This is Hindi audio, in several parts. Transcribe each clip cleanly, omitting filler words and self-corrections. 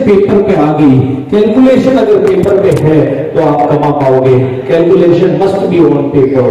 पेपर पे आ गई, कैलकुलेशन अगर पेपर पे है तो आप कमा पाओगे। Calculation must be on paper.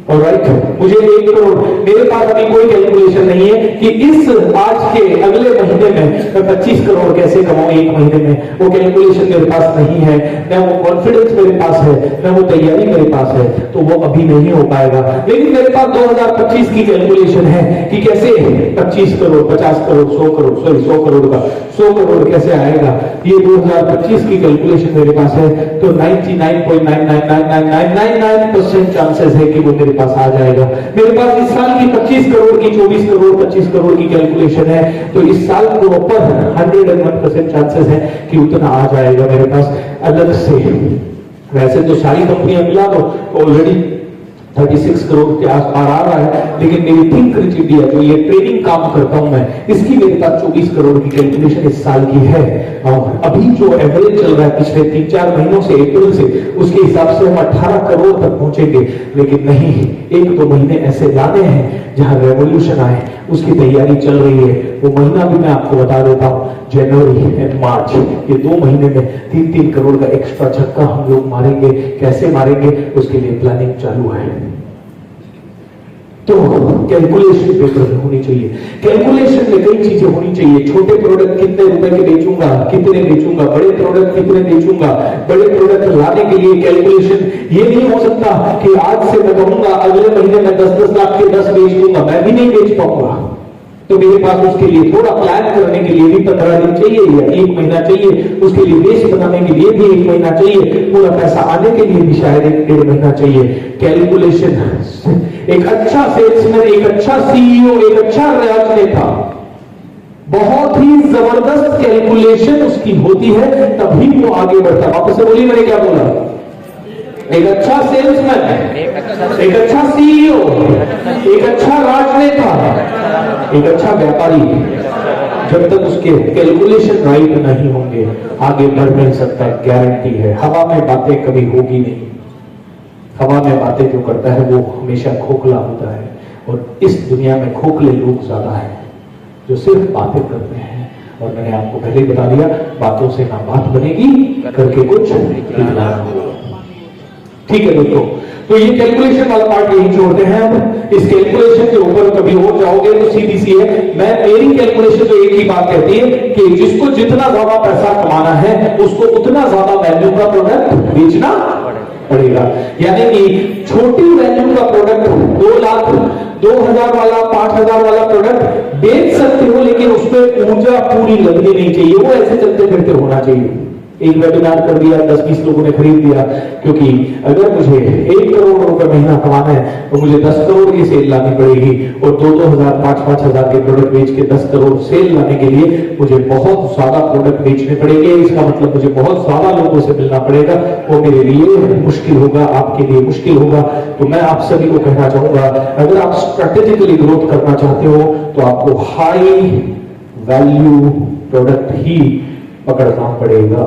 Alright, मुझे 1 करोड़, मेरे पास अभी कोई कैलकुलेशन नहीं है कि इस आज के अगले महीने में मैं 25 करोड़ कैसे कमाऊं 1 महीने में। वो कैलकुलेशन मेरे पास नहीं है, न वो कॉन्फिडेंस मेरे पास है, न वो तैयारी मेरे पास है, तो वो अभी नहीं हो पाएगा। लेकिन मेरे पास 2025 की कैलकुलेशन है कि कैसे 25 करोड़, 50 करोड़, 100 करोड़, सॉरी 100 करोड़ का 100 करोड़ कैसे आएगा, ये 2025 की कैलकुलेशन मेरे पास है। तो 99.9999999% चांसेस है कि वो मेरे पास आ जाएगा। मेरे पास इस साल की 25 करोड़ की 24 करोड़ 25 करोड़ की कैलकुलेशन है, तो इस साल प्रॉपर 101% चांसेस है कि उतना आ जाएगा मेरे पास अलग से। वैसे तो सारी कंपनियां मिला दो ऑलरेडी 36 करोड़ के आसपास आ रहा है, लेकिन मेरी थिंक रिच इंडिया जो ये ट्रेनिंग काम करता हूं मैं, इसकी मेरे पास 24 करोड़ की कैलकुलेशन इस साल की है। और अभी जो एवरेज चल रहा है पिछले 3-4 महीनों से, अप्रैल से, उसके हिसाब से हम 18 करोड़ तक पहुंचेंगे। लेकिन नहीं, 1-2 महीने ऐसे लाने हैं जहां रेवोल्यूशन आए, उसकी तैयारी चल रही है। वो महीना भी मैं आपको बता देता हूं, जनवरी एंड मार्च, ये 2 महीने में 3-3 करोड़ का एक्स्ट्रा झटका हम लोग मारेंगे। कैसे मारेंगे, उसके लिए प्लानिंग चालू है। तो कैलकुलेशन पेपर में होनी चाहिए। कैलकुलेशन में कई चीजें होनी चाहिए। छोटे प्रोडक्ट कितने रुपए के बेचूंगा, कितने बेचूंगा, बड़े प्रोडक्ट कितने बेचूंगा, बड़े प्रोडक्ट लाने के लिए कैलकुलेशन। ये नहीं हो सकता कि आज से मैं कहूंगा अगले महीने में 10-10 लाख के 10 बेच दूंगा, मैं भी नहीं बेच पाऊंगा। तो मेरे पास उसके लिए थोड़ा प्लान करने के लिए भी 15 दिन चाहिए या 1 महीना चाहिए, उसके लिए बेस बनाने के लिए भी 1 महीना चाहिए, पूरा पैसा आने के लिए भी शायद 1-1.5 महीना चाहिए। कैलकुलेशन, एक अच्छा सेल्समैन, एक अच्छा सीईओ, एक अच्छा राजनेता, बहुत ही जबरदस्त कैलकुलेशन उसकी होती है, तभी वो आगे बढ़ता है। वापस से बोलिए, मैंने क्या बोला? एक अच्छा सेल्समैन, एक अच्छा सीईओ, एक अच्छा राजनेता, एक अच्छा व्यापारी, जब तक उसके कैलकुलेशन राइट नहीं होंगे आगे बढ़ नहीं सकता। गारंटी है। हवा में बातें कभी होगी नहीं। हवा में बातें जो करता है वो हमेशा खोखला होता है, और इस दुनिया में खोखले लोग ज्यादा हैं जो सिर्फ बातें करते हैं। और मैंने आपको पहले बता दिया, बातों से ना बात बनेगी, करके कुछ दिखलाना होगा। ठीक है दोस्तों, तो ये कैलकुलेशन वाला पार्ट यही छोड़ते हैं। अब इस कैलकुलेशन के ऊपर कभी और जाओगे तो सीधी सी है। मेरी कैलकुलेशन तो एक ही बात कहती है कि जिसको जितना ज्यादा पैसा कमाना है उसको उतना ज्यादा वैल्यू का प्रोडक्ट बेचना पड़ेगा। यानी कि छोटी वैल्यू का प्रोडक्ट 2 लाख 2,000 वाला 5,000 वाला प्रोडक्ट बेच सकते हो, लेकिन उसमें ऊर्जा पूरी लगनी नहीं चाहिए। वो ऐसे चलते फिरते होना चाहिए। एक वेबिनार कर दिया, 10-20 लोगों ने खरीद लिया, क्योंकि अगर मुझे 1 करोड़ रुपए महीना कमाना है तो मुझे 10 करोड़ की सेल लानी पड़ेगी, और 2-2,000 5-5,000 के प्रोडक्ट बेच के 10 करोड़ सेल लाने के लिए मुझे बहुत ज्यादा प्रोडक्ट बेचने पड़ेंगे। इसका मतलब मुझे बहुत ज्यादा लोगों से मिलना पड़ेगा। वो मेरे लिए मुश्किल होगा, आपके लिए मुश्किल होगा। तो मैं आप सभी को कहना चाहूंगा, अगर आप स्ट्रेटेजिकली ग्रोथ करना चाहते हो तो आपको हाई वैल्यू प्रोडक्ट ही पकड़ना पड़ेगा।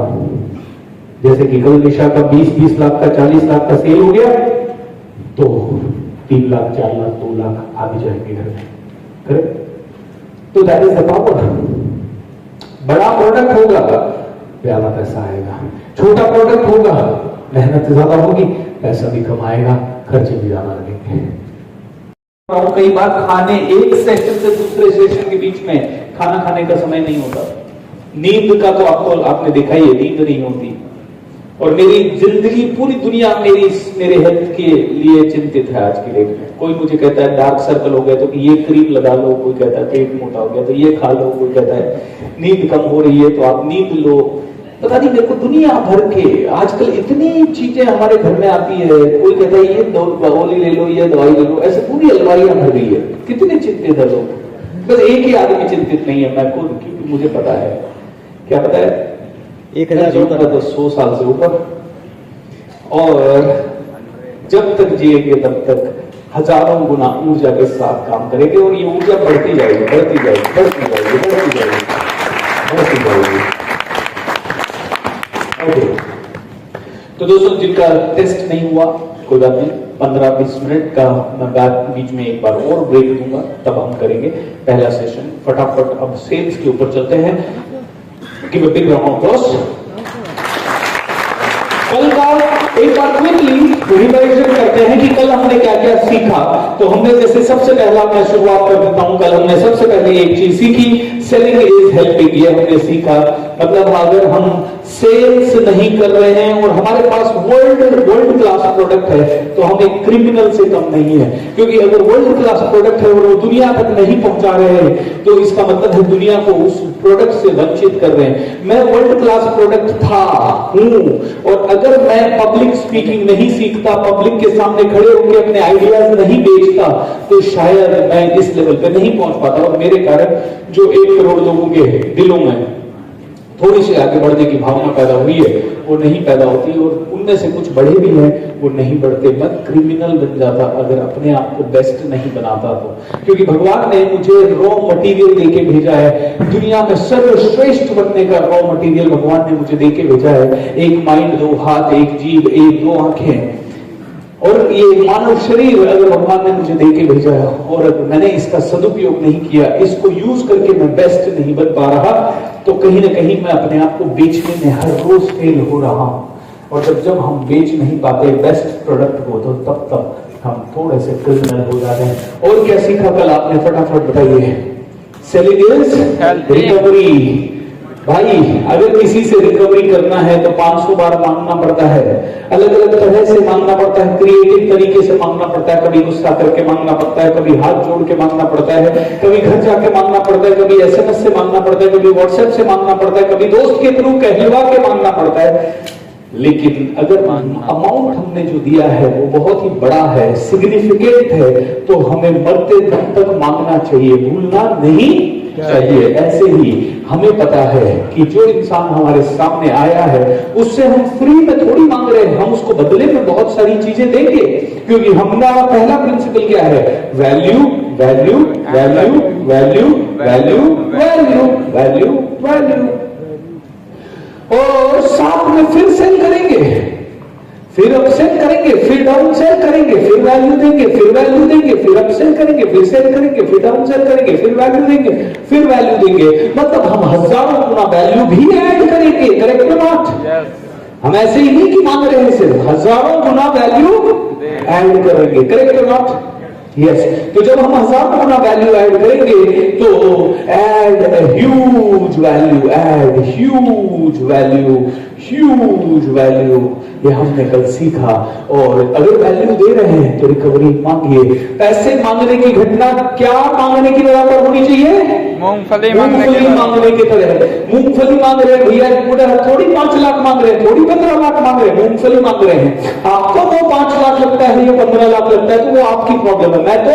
जैसे कि कल निशा का 20-20 लाख का 40 लाख का सेल हो गया, तो 3 लाख 4 लाख 2 लाख आ भी जाएंगे घर में। करेक्ट? तो दैट इज द पावर। बड़ा प्रोडक्ट होगा, ज्यादा पैसा आएगा। छोटा प्रोडक्ट होगा, मेहनत ज्यादा होगी, पैसा भी कम आएगा, खर्चे भी ज्यादा लगेंगे। कई बार खाने, एक सेशन से दूसरे सेशन के बीच में खाना खाने का समय नहीं होता। नींद का तो आपने देखा ही है, नींद नहीं होती। और मेरी जिंदगी, पूरी दुनिया मेरे हेल्थ के लिए चिंतित है आज की डेट में। कोई मुझे कहता है डार्क सर्कल हो गया तो ये क्रीम लगा लो, कोई कहता है पेट मोटा हो गया तो ये खा लो, कोई कहता है नींद कम हो रही है तो आप नींद लो। पता नहीं मेरे को दुनिया भर के आजकल इतनी चीजें हमारे घर में आती है। कोई कहता है ये गोली ले लो, ये दवाई ले लो, ऐसे पूरी अलमारियां भर गई है। कितने चिंतित है लोग। बस एक ही आदमी चिंतित नहीं है, मैं खुद, क्योंकि मुझे पता है। क्या पता है? 1,000 साल से ऊपर, और जब तक जिएंगे तब तक हजारों गुना ऊर्जा के साथ काम करेंगे, और ये ऊर्जा बढ़ती जाएगी, बढ़ती जाएगी, बढ़ती जाएगी, बढ़ती जाएगी, बढ़ती जाएगी। ओके, तो दोस्तों जिनका टेस्ट नहीं हुआ कोई बात नहीं, 15-20 मिनट का मैं बैक बीच में एक बार और ब्रेक दूंगा, तब हम करेंगे पहला सेशन। फटाफट अब सेल्स के ऊपर चलते हैं। Give a big round of applause. कल का एक बार क्विकली रिवाइजन करते हैं कि कल हमने क्या क्या सीखा। तो हमने जैसे सबसे पहला मैं शुरुआत कर देता हूं, कल हमने सबसे पहले एक चीज सीखी, सेलिंग इज हेल्पिंग। ये हमने सीखा, मतलब अगर हम सेल्स नहीं कर रहे हैं और हमारे पास वर्ल्ड क्लास प्रोडक्ट है तो हम एक क्रिमिनल से कम नहीं है, क्योंकि अगर वर्ल्ड क्लास प्रोडक्ट है और वो दुनिया तक नहीं पहुंचा रहे हैं तो इसका मतलब है दुनिया को उस प्रोडक्ट से वंचित कर रहे हैं। मैं वर्ल्ड क्लास प्रोडक्ट था हूं, और अगर मैं पब्लिक स्पीकिंग नहीं सीखता, पब्लिक के सामने खड़े होकर अपने आइडियाज नहीं बेचता, तो शायद मैं इस लेवल पे नहीं पहुंच पाता। और मेरे कारण जो 1 करोड़ लोगों के दिलों में थोड़ी सी आगे बढ़ने की भावना पैदा हुई है वो नहीं पैदा होती, और उनमें से कुछ बड़े भी हैं वो नहीं बढ़ते। मैं क्रिमिनल बन जाता अगर अपने आप को बेस्ट नहीं बनाता तो, क्योंकि भगवान ने मुझे रॉ मटेरियल देके भेजा है, दुनिया में सर्वश्रेष्ठ बनने का रॉ मटेरियल भगवान ने मुझे देके भेजा है। एक माइंड, 2 हाथ, 1 जीभ, 1-2 आंखें, और ये मानव शरीर अगर भगवान ने मुझे देके भेजा है और अगर मैंने इसका सदुपयोग नहीं किया, इसको यूज करके मैं बेस्ट नहीं बन पा रहा, तो कहीं ना कहीं मैं अपने आप को बेचने में हर रोज फेल हो रहा हूं। और जब हम बेच नहीं पाते बेस्ट प्रोडक्ट को, तो तब हम थोड़े से क्रिमिनल हो जाते हैं। और क्या सीखा कल आपने, फटाफट बताइए। Selling is recovery. भाई अगर किसी से रिकवरी करना है तो 500 बार मांगना पड़ता है, अलग अलग तरह से मांगना पड़ता है, क्रिएटिव तरीके से मांगना पड़ता है, कभी गुस्सा करके मांगना पड़ता है, कभी हाथ जोड़ के मांगना पड़ता है, कभी घर जाके मांगना पड़ता है, कभी SMS से मांगना पड़ता है, कभी व्हाट्सएप से मांगना पड़ता है, कभी दोस्त के थ्रू कहलवा के मांगना पड़ता है। लेकिन अगर अमाउंट हमने जो दिया है वो बहुत ही बड़ा है, सिग्निफिकेंट है, तो हमें मरते दम तक मांगना चाहिए, भूलना नहीं चाहिए। ऐसे ही हमें पता है कि जो इंसान हमारे सामने आया है उससे हम फ्री में थोड़ी मांग रहे हैं, हम उसको बदले में बहुत सारी चीजें देंगे, क्योंकि हमारा पहला प्रिंसिपल क्या है, value value value value value value value value. और साथ में फिर सेल करेंगे, फिर अपसेल करेंगे, फिर डाउन सेल करेंगे, फिर वैल्यू देंगे, फिर वैल्यू देंगे, फिर अपसेल करेंगे, फिर सेल करेंगे, फिर डाउन सेल करेंगे, फिर वैल्यू देंगे, फिर वैल्यू देंगे। मतलब हम हजारों गुना वैल्यू भी ऐड करेंगे, करेक्ट और नॉट? हम ऐसे ही नहीं कि मांग रहे हैं, सिर्फ हजारों गुना वैल्यू ऐड करेंगे, करेक्ट और नॉट? यस। तो जब हम 1000 गुना वैल्यू ऐड करेंगे तो add huge value, add huge value, huge value, ये हमने कल सीखा। और अगर वैल्यू दे रहे हैं तो रिकवरी मांगिए। पैसे मांगने की घटना क्या मांगने की बराबर होनी चाहिए? मूंगफली मांगने की तरह। मूंगफली मांग रहे हैं भैया, थोड़ी 5 लाख मांग रहे हैं, थोड़ी 15 लाख मांग रहे हैं, मूंगफली मांग रहे हैं। आपको वो 5 लाख लगता है, ये 15 लाख लगता है, तो वो आपकी प्रॉब्लम है। मैं तो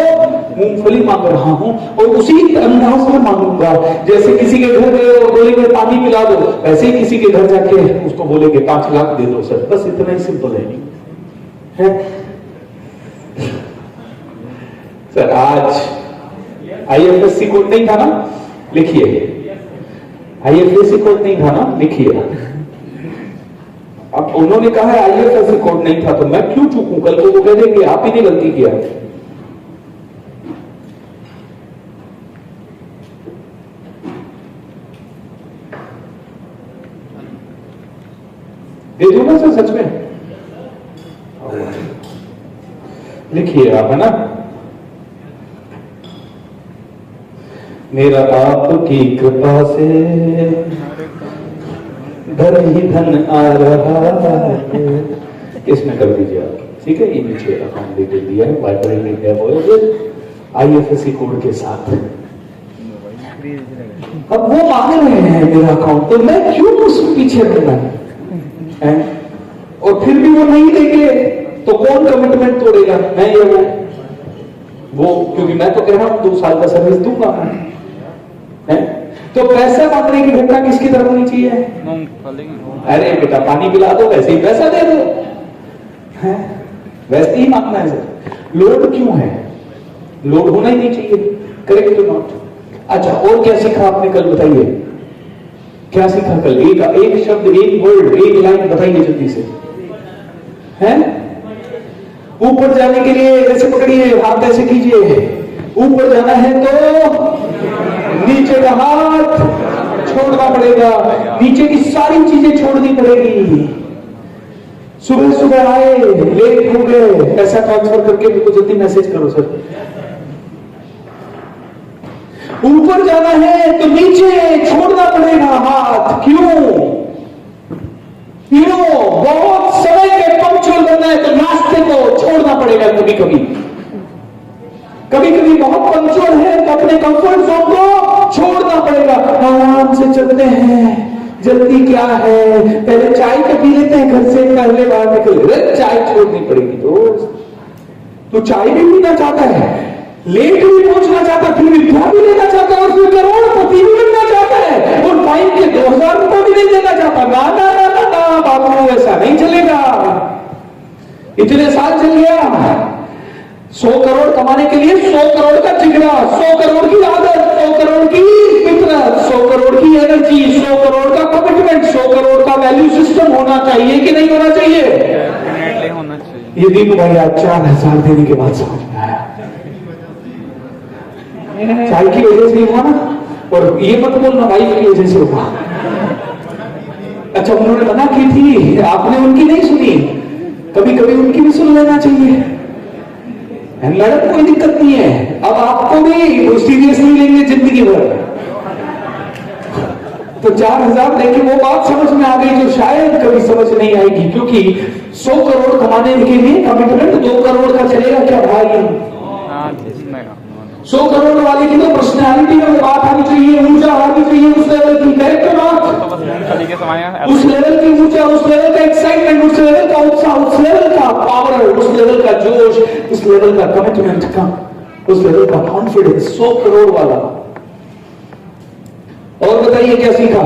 मूंगफली मांग रहा हूं और उसी अंदाज में मांगूंगा। जैसे किसी के घर गए और बोलेंगे पानी पिला दो, वैसे ही किसी के घर जाके उसको बोलेंगे 5 लाख दे दो सर, बस इतना ही सिंपल है। सर आज IFSC कोड नहीं था ना, लिखिए। IFSC कोड नहीं था ना, लिखिए। अब उन्होंने कहा है IFSC कोड नहीं था, तो मैं क्यों चूकूं? कल को वो कह देंगे आप ही ने गलती किया। दे दो ना सर, सच में लिखिए आप, है ना। मेरा आपकी कृपा से धन ही धन आ रहा है। इसमें कर दीजिए आप, ठीक है। ये नीचे अकाउंट डिटेल दिया है, vibrant India voice IFSC code के साथ। अब वो मांग रहे हैं मेरा अकाउंट, तो मैं क्यों उस पीछे रहना है? और फिर भी वो नहीं देंगे तो कौन कमिटमेंट तोड़ेगा? मैं ये वो क्योंकि मैं तो कह रहा हूं 2 साल का सर्विस दूंगा, है? तो पैसा मांगने की घटना किसकी तरफ होनी चाहिए? अरे बेटा पानी पिला दो, वैसे ही पैसा दे दो, है? वैसे ही मांगना है सर। लोड क्यों है? लोड होना ही नहीं चाहिए, करेक्ट और नॉट? अच्छा, और क्या सीखा आपने कल, बताइए क्या सीखा कल? एक शब्द, एक वर्ड, एक लाइन बताइए जल्दी से, है? ऊपर जाने के लिए ऐसे पकड़िए, हाथ ऐसे कीजिए। ऊपर जाना है तो नीचे का हाथ छोड़ना पड़ेगा, नीचे की सारी चीजें छोड़नी पड़ेगी। सुबह सुबह आए, लेट हो गए, पैसा ट्रांसफर करके मेरे को जल्दी मैसेज करो सर। ऊपर जाना है तो नीचे छोड़ना पड़ेगा हाथ। क्यों? बहुत समय के पंक्चुअल बनना है तो रास्ते को छोड़ना पड़ेगा। कभी कभी बहुत पंक्चुअल है तो अपने कंफर्ट जोन को छोड़ना पड़ेगा। आराम से चलते हैं, जल्दी क्या है, पहले चाय तो पी लेते हैं घर से, पहले बाहर निकले। चाय छोड़नी पड़ेगी दोस्त। तो चाय भी पीना चाहता है, लेट भी पहुंचना चाहता है, फिर विद्या भी लेना चाहता है, और फिर करोड़पति भी बनना चाहता है, और फाइन के 2000 रुपए भी नहीं देना चाहता। ना ना ना ना ना बाबू, ऐसा नहीं चलेगा। इतने साल चल गया, 100 करोड़ कमाने के लिए 100 करोड़ का जिगरा, 100 करोड़ की आदत, 100 करोड़ की फितरत, 100 करोड़ की एनर्जी, 100 करोड़ का कमिटमेंट, 100 करोड़ का वैल्यू सिस्टम होना चाहिए कि नहीं होना चाहिए? होना चाहिए। ये दिन भाई आज 4000 देने के बाद समझ में आया। चाय की वजह से हुआ ना, और ये मत बोलना वाइफ की वजह से हुआ। अच्छा, उन्होंने मना की थी, आपने उनकी नहीं सुनी। कभी कभी उनकी भी सुन लेना चाहिए। मैडम कोई दिक्कत नहीं है, अब आपको भी सीरियसली लेंगे जिंदगी भर। तो 4000 देके वो बात समझ में आ गई जो शायद कभी समझ नहीं आएगी, क्योंकि 100 करोड़ कमाने के लिए कमिटमेंट 2 करोड़ का चलेगा क्या भाई? 100 करोड़ वाले की तो पर्सनैलिटी में वो बात आनी चाहिए, ऊर्जा आनी चाहिए, उस लेवल की कैरेक्टर बात, उस लेवल की ऊर्जा, उस लेवल का एक्साइटमेंट, उस लेवल का उत्साह, उस लेवल का पावर, उस लेवल का जोश, उस लेवल का कमिटमेंट का, उस लेवल का कॉन्फिडेंस। 100 करोड़ वाला। और बताइए क्या सीखा?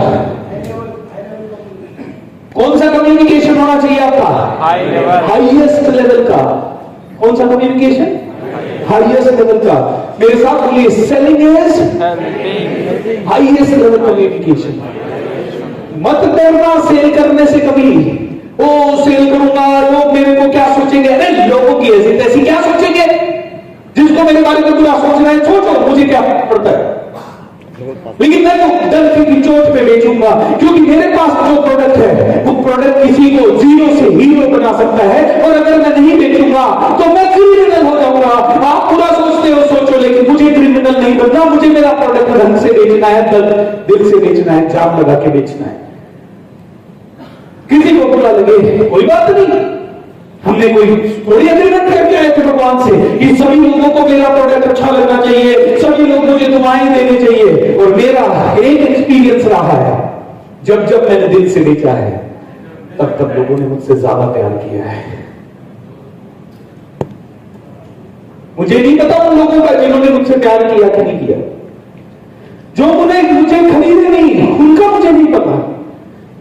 कौन सा कम्युनिकेशन होना चाहिए आपका? हाईएस्ट लेवल का। कौन सा कम्युनिकेशन? हाईएस्ट लेवल का। मेरे साथ बोलिए, selling is highest level communication. मत डरना सेल करने से कभी। ओ सेल करूंगा, लोग मेरे को क्या सोचेंगे? अरे लोगों की ऐसी तैसी क्या सोचेंगे? जिसको मेरे बारे में बुरा सोच रहे हैं, सोचो, मुझे क्या पड़ता है। लेकिन मैं तो डर की चोट पे बेचूंगा, क्योंकि मेरे पास जो प्रोडक्ट है वो प्रोडक्ट किसी को जीरो से हीरो बना सकता है। और अगर मैं नहीं बेचूंगा तो मैं क्रिमिनल हो जाऊंगा। आप पूरा सोचते हो, सोचो, लेकिन मुझे क्रिमिनल नहीं बनना। मुझे मेरा प्रोडक्ट ढंग से बेचना है, दिल से बेचना है, जान लगा के बेचना है। किसी को बुरा लगे कोई बात नहीं, हमने कोई थोड़ी एग्रीमेंट करके आए थे भगवान से कि सभी लोगों को मेरा प्रोडक्ट अच्छा लगना चाहिए, सभी लोग मुझे दुआएं देने चाहिए। और मेरा एक एक्सपीरियंस रहा है, जब जब मैंने दिल से बेचा है, तब तब लोगों ने मुझसे ज्यादा प्यार किया है। मुझे नहीं पता उन लोगों का जिन्होंने मुझसे प्यार किया कि नहीं किया। जो मुझे खरीदे नहीं, उनका मुझे नहीं पता।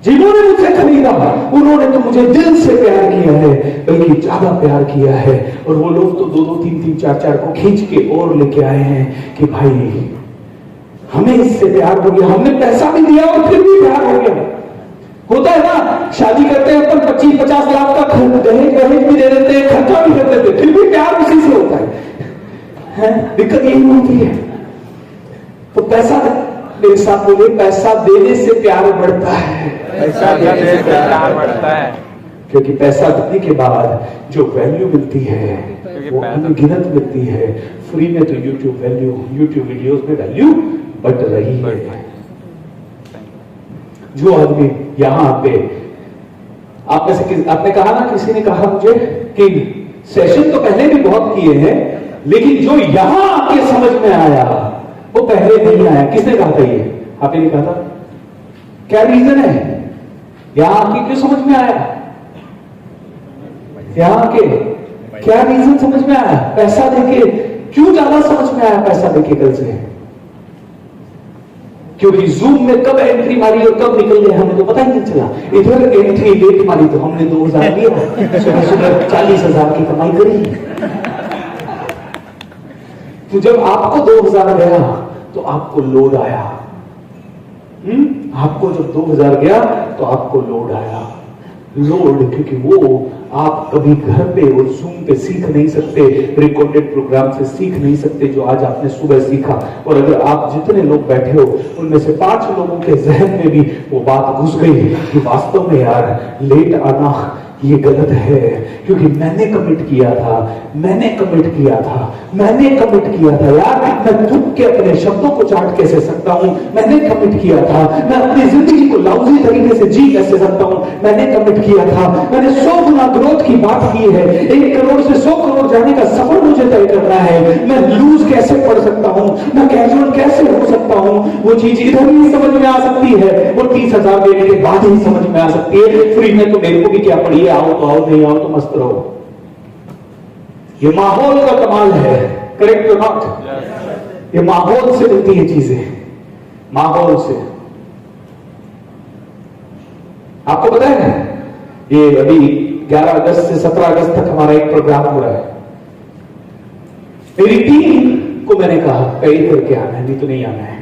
जिन्होंने मुझसे खरीदा उन्होंने तो मुझे दिल से प्यार किया है, बल्कि ज्यादा प्यार किया है। और वो लोग तो 2-2, 3-3, 4-4 को खींच के और लेके आए हैं कि भाई हमें इससे प्यार हो गया, हमने पैसा भी दिया और फिर भी प्यार हो गया। होता है ना, शादी करते हैं अपन 25-50 लाख का दहेज भी दे देते हैं, खर्चा भी कर देते हैं, फिर भी प्यार उसी से होता है। दिक्कत यही होती है। तो पैसा, मेरे साथ बोले, पैसा देने से प्यार बढ़ता है। पैसा देने से प्यार बढ़ता है, क्योंकि पैसा देने के बाद जो वैल्यू मिलती है वो अनगिनत मिलती है। फ्री में तो यूट्यूब वीडियोस में वैल्यू बढ़ रही है। जो आदमी यहाँ पे, आप में से आपने कहा ना, किसी ने कहा मुझे कि सेशन तो पहले भी बहुत किए हैं, लेकिन जो यहां आके समझ में आया वो पहले नहीं आया। किसने कहा था ये? आपने नहीं कहा था? क्या रीजन है? यहां आके क्यों समझ में आया? यहां आके क्या रीजन समझ में आया? पैसा देके क्यों ज्यादा समझ में आया? पैसा देके कल से, क्योंकि जूम में कब एंट्री मारी और कब निकल गए हमें तो पता ही नहीं चला। इधर एंट्री लेट मारी तो हमने 2000 दिया, सुबह 40,000 की कमाई करी। तो जब आपको 2000 गया तो आपको लोड आया। आपको जब 2000 गया तो आपको लोड आया। लोड, क्योंकि वो आप कभी घर पे और जूम पे सीख नहीं सकते, रिकॉर्डेड प्रोग्राम से सीख नहीं सकते जो आज आपने सुबह सीखा। और अगर आप जितने लोग बैठे हो उनमें से 5 लोगों के जहन में भी वो बात घुस गई कि वास्तव में यार लेट आना ये गलत है, क्योंकि मैंने कमिट किया था यार, मैं थूक के अपने शब्दों को चाट कैसे सकता हूं, मैंने कमिट किया था, मैं अपनी जिंदगी को लाउजी तरीके से जी कैसे सकता हूं, मैंने कमिट किया था, मैंने 100 गुना ग्रोथ की बात की है, 1 करोड़ से 100 करोड़ जाने का सफर मुझे तय करना है, मैं लूज कैसे पढ़ सकता हूं, मैं कैजुअल कैसे हो सकता हूं, वो चीज इधर ही समझ में आ सकती है, वो 30,000 देने के बाद ही समझ में आ सकती है। फ्री में तो मेरे को भी क्या पड़ी, आओ तो आओ, नहीं आओ तो मस्त रहो। ये माहौल का कमाल है, करेक्ट नॉट? ये माहौल से मिलती है चीजें, माहौल से। आपको पता है ये अभी 11 अगस्त से 17 अगस्त तक हमारा एक प्रोग्राम हो रहा है। मेरी टीम को मैंने कहा पे करके आना है, नहीं तो नहीं आना है।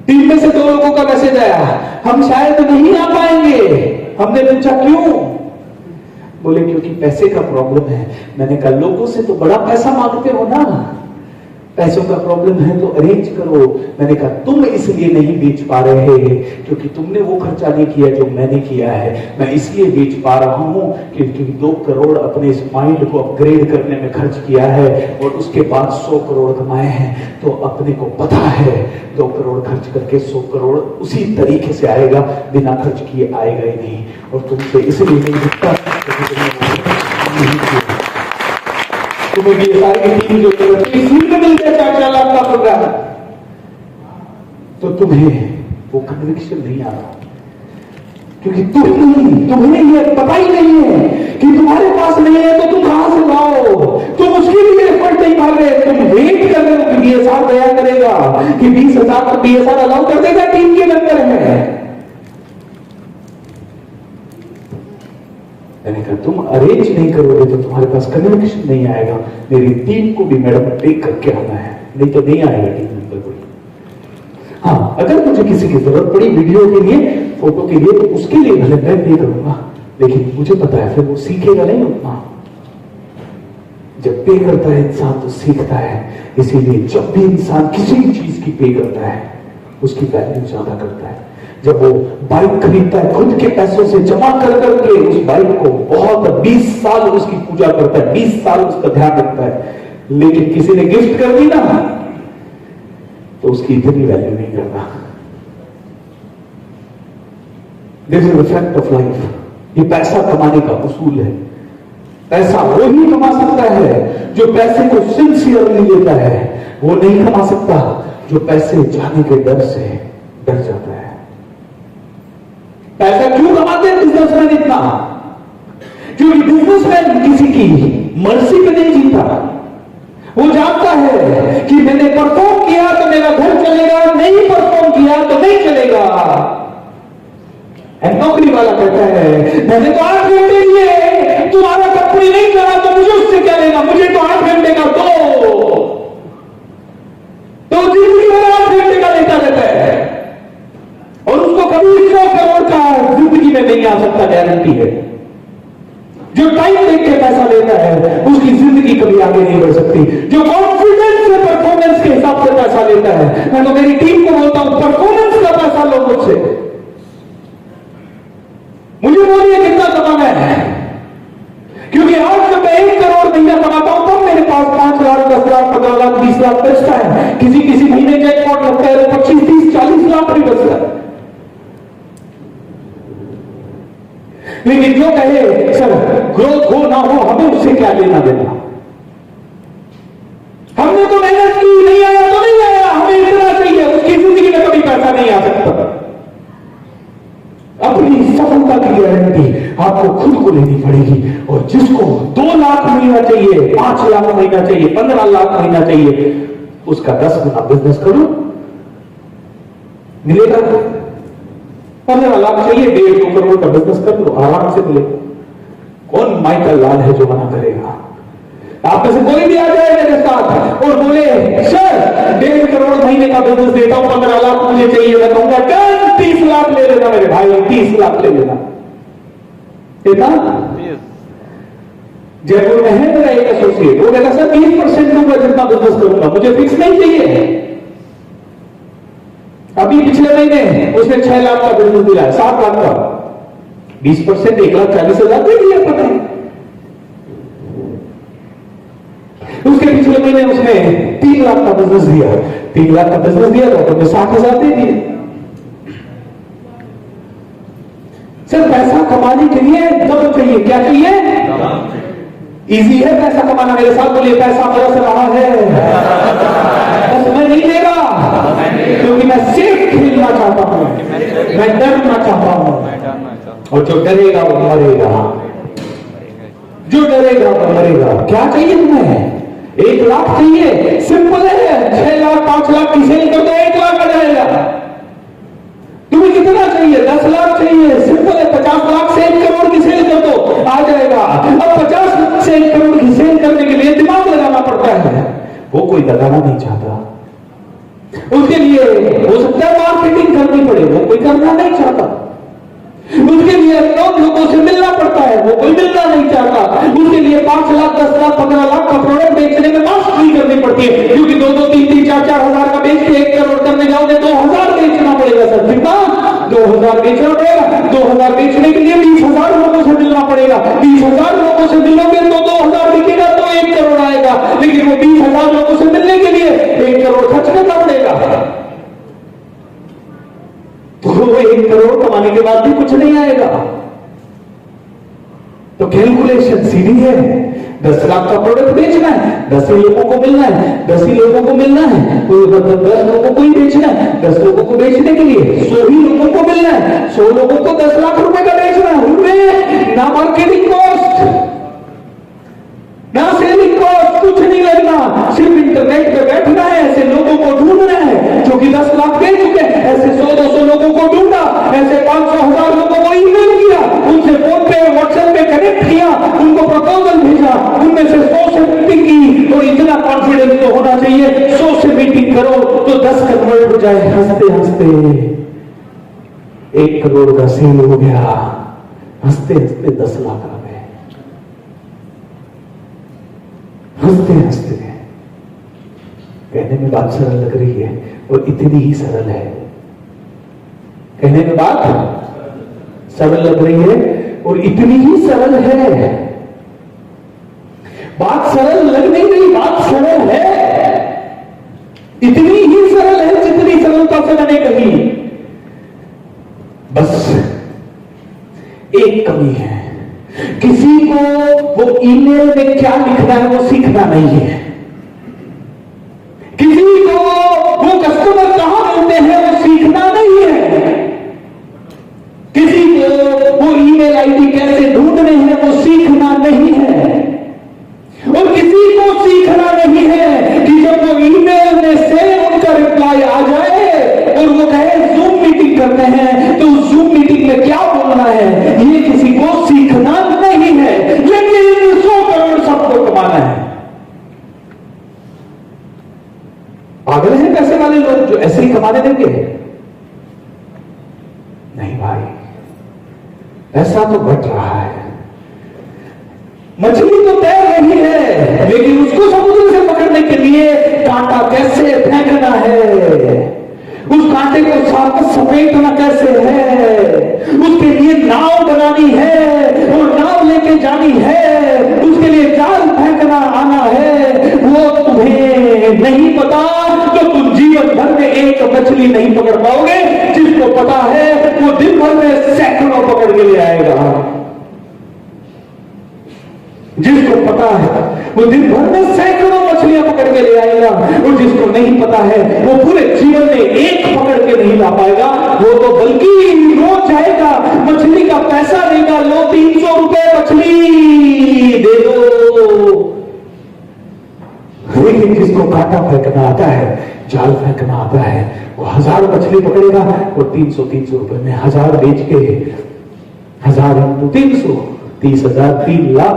टीम में से 2 लोगों का मैसेज आया, हम शायद नहीं आ पाएंगे। हमने पूछा क्यों? बोले क्योंकि पैसे का प्रॉब्लम है। मैंने कहा लोगों से तो बड़ा पैसा मांगते हो ना, पैसों का प्रॉब्लम है तो अरेंज करो। मैंने कहा तुम इसलिए नहीं बेच पा रहे क्योंकि तुमने वो खर्चा नहीं किया जो मैंने किया है, मैं इसलिए बेच पा रहा हूं क्योंकि 2 करोड़ अपने इस माइंड को अपग्रेड करने में खर्च किया है और उसके बाद 100 करोड़ कमाए हैं। तो अपने को पता है 2 करोड़ खर्च करके 100 करोड़ उसी तरीके से आएगा, बिना खर्च किए आएगा ही नहीं। और तुमसे इसलिए नहीं दिखता तुम्हें BSR की टीम जो मिल गया 4 लाख का प्रोग्राम, तो तुम्हें वो कन्विक्शन नहीं आ रहा क्योंकि तुम्हें ये पता ही नहीं है कि तुम्हारे पास नहीं है तो तुम कहां से लाओ। तुम उसके लिए एफर्ट नहीं मार रहे, तुम वेट कर रहे हो कि BSR तैयार करेगा, कि 20,000 पर BSR अलाउ कर देगा, टीम के अंदर है। मैंने कहा तुम अरेंज नहीं करोगे तो तुम्हारे पास कन्विक्शन नहीं आएगा। मेरी टीम को भी मैडम पे करके आना है, नहीं तो नहीं आएगा टीम मेंबर कोई। हाँ, अगर मुझे किसी की जरूरत पड़ी वीडियो के लिए, फोटो के लिए, तो उसके लिए भले मैं पे करूंगा, लेकिन मुझे पता है फिर वो सीखेगा नहीं उतना। जब पे करता है इंसान तो सीखता है। इसीलिए जब भी इंसान किसी भी चीज की पे करता है उसकी वैल्यू ज्यादा करता है। जब वो बाइक खरीदता है खुद के पैसों से जमा कर करके उस बाइक को बहुत 20 साल उसकी पूजा करता है, 20 साल उसका ध्यान रखता है, लेकिन किसी ने गिफ्ट कर दी ना तो उसकी इतनी वैल्यू नहीं करता। This is the fact of life. ये पैसा कमाने का उसूल है। पैसा वो ही कमा सकता है जो पैसे को सिंसियरली लेता है, वो नहीं कमा सकता जो पैसे जाने के डर से डर जाता है। पैसा क्यों कमाते हैं बिजनेसमैन इतना? क्योंकि बिजनेसमैन किसी की मर्जी पे नहीं जीता। वो जानता है कि मैंने परफॉर्म किया तो मेरा घर चलेगा, नहीं परफॉर्म किया तो नहीं चलेगा। नौकरी वाला कहता है मैंने तो 8 घंटे दिए, तुम्हारा कंपनी नहीं चला तो मुझे उससे क्या लेना, मुझे तो 8 घंटे का दो। तो जिंदगी भर 8 घंटे का लेता रहता है और उसको कभी 100 करोड़ का जिंदगी में नहीं आ सकता, गारंटी है। जो टाइम देख के पैसा लेता है उसकी जिंदगी कभी आगे नहीं बढ़ सकती। जो कॉन्फिडेंस से परफॉर्मेंस के हिसाब से पैसा लेता है, मैं तो मेरी टीम को बोलता हूं परफॉर्मेंस का पैसा लो मुझसे। मुझे बोलिए कितना कमाना है, क्योंकि आज जब मैं 1 करोड़ महीना कमाता हूं तब मेरे पास 5 लाख 10 लाख 15 लाख 20 लाख बचता है। किसी महीने जैकपॉट लगता है तो 25 30 40 लाख भी बचता है। लेकिन जो कहे सर ग्रोथ हो ना हो हमें उससे क्या लेना देना, हमने तो मेहनत की, नहीं आया तो नहीं आया, हमें इतना चाहिए। उसकी जिंदगी में कभी पैसा नहीं आ सकता। अपनी सफलता की गारंटी आपको खुद को लेनी पड़ेगी। और जिसको 2 लाख महीना चाहिए, 5 लाख महीना चाहिए, 15 लाख महीना चाहिए, उसका 10 गुना बिजनेस करो, मिलेगा। 15 लाख चाहिए, 1.5-2 करोड़ का बिजनेस कर लो, आराम से मिलेगा। कौन माइकल लाल है जो मना करेगा? आप में से कोई भी आ जाए मेरे साथ और बोले सर 1.5 करोड़ महीने का बिजनेस देता हूं, 15 लाख मुझे चाहिए, मैं कहूंगा 30 लाख ले लेना मेरे भाई, 30 लाख ले लेना। कितना? जयपुर में है मेरा एक एसोसिएट, वो कहता सर 20% दूंगा जितना बिजनेस करूंगा, मुझे फिक्स नहीं चाहिए। अभी पिछले महीने उसने 6 लाख का बिजनेस दिया है, 7 लाख का, 20% 1,40,000 दे दिया पता है। उसके पिछले महीने उसने 3 लाख का बिजनेस दिया, 3 लाख का बिजनेस दिया तो उसने 60,000 दे दिए। सर पैसा कमाने के लिए दम चाहिए, क्या चाहिए? इजी है पैसा कमाना, मेरे साथ बोलिए पैसा बरस रहा है, बस मैं नहीं दे रहा, क्योंकि मैं सिर्फ खेलना चाहता हूं, मैं डरना चाहता हूं, और जो डरेगा वो मरेगा, जो डरेगा वो मरेगा। क्या चाहिए तुम्हें? 1 लाख चाहिए, सिंपल है, 6 लाख 5 लाख की सेल कर दो, 1 लाख आ जाएगा। तुम्हें कितना चाहिए? 10 लाख चाहिए, सिंपल है, 50 लाख से 1 करोड़ की सेल कर दो, आ जाएगा। अब 50 लाख से 1 करोड़ की सेल करने के लिए दिमाग लगाना पड़ता है, वो कोई लगाना नहीं चाहता। उसके लिए हो सकता है मार्केटिंग करनी पड़े, वो कोई करना नहीं चाहता। उसके लिए लोगों से मिलना पड़ता है, वो कोई मिलना नहीं चाहता। उसके लिए 5 लाख 10 लाख 15 लाख का प्रोडक्ट बेचने में मास्टरी करनी पड़ती है, क्योंकि 2-2 3-3 4-4 हजार का बेच के 1 करोड़ करने जाओगे 2,000 बेचना पड़ेगा। सर कितना? 2,000 बेचना पड़ेगा। 2,000 बेचने के लिए 20,000 लोगों से मिलना पड़ेगा। 20,000 लोगों से मिलोगे तो 2,000 बिकेगा तो 1 करोड़ आएगा, लेकिन वो 20,000 लोगों से मिलने के लिए 1 करोड़ खर्च करना पड़ेगा। तो वो 1 करोड़ कमाने के बाद भी कुछ नहीं आएगा। तो कैलकुलेशन सीधी है, 10 लाख का प्रोडक्ट बेचना है, 10 ही लोगों को मिलना है, 10 ही लोगों को मिलना है, कोई 10 लोगों को ही बेचना है, 10 लोगों को बेचने के लिए 100 ही लोगों को मिलना है, 100 लोगों को 10 लाख रुपए का बेचना है। उनमें ना मार्केटिंग कॉस्ट, ना सेलिंग कॉस्ट, कुछ नहीं लगना, सिर्फ इंटरनेट पे बैठना है, ऐसे लोगों को ढूंढना है जो कि 10 लाख दे चुके, ऐसे 100-200 लोगों को ढूंढा, ऐसे 500-1000 लोगों को ईमेल किया, उनसे फोन पे व्हाट्सएप पे कनेक्ट किया, उनको प्रपोजल भेजा, उनमें से 100 से मीटिंग की। और इतना कॉन्फिडेंस तो होना चाहिए, 100 से मीटिंग करो तो 10 कन्वर्ट हो जाए, हंसते हंसते 1 करोड़ का सेल हो गया, हंसते हंसते 10 लाख आ गए, हंसते हंसते। कहने में बात सरल लग रही है और इतनी ही सरल है, कहने में बात सरल लग रही है और इतनी ही सरल है। बात सरल लग नहीं रही, बात सरल है, इतनी ही सरल है जितनी सरलता से मैंने कही। बस एक कमी है, किसी को वो ईमेल में क्या लिखना है वो सीखना नहीं है, किसी को वो कस्टमर कहां मिलते हैं वो सीखना नहीं है, किसी को वो ईमेल आईडी कैसे ढूंढने हैं वो सीखना नहीं है, और किसी को सीखना नहीं है कि जब वो ईमेल में से उनका रिप्लाई आ जाए और वो कहे जूम मीटिंग करते हैं तो जूम मीटिंग में क्या बोलना है, ये किसी को सीखना नहीं है। लेकिन 100 करोड़ सबको कमाना है। पागल हैं पैसे वाले लोग जो ऐसे ही कमाने देंगे? नहीं भाई, ऐसा तो घट रहा है। मछली तो तैर रही है, लेकिन उसको समुद्र से पकड़ने के लिए कांटा कैसे फेंकना है, उस कांटे को साथ समेटना कैसे है, उसके लिए नाव बनानी है और नाव लेके जानी है, उसके लिए जाल फेंकना आना है, वो तुम्हें नहीं पता तो तुम जीवन भर में एक मछली नहीं पकड़ पाओगे। जिसको पता है वो दिन भर में सैकड़ों पकड़ के ले आएगा, जिसको पता है वो दिन भर में सैकड़ों मछलियां पकड़ के ले आएगा, और जिसको नहीं पता है वो पूरे जीवन में एक पकड़ के नहीं ला पाएगा, वो तो बल्कि रोज जाएगा, मछली का पैसा देगा, लो 300 रुपए मछली दे दो। लेकिन जिसको कांटा फेंकना आता है, जाल फेंकना आता है, वो 1000 मछली पकड़ेगा और 300 रुपए में 1000 बेच के 1000 × 300 30,000 3 लाख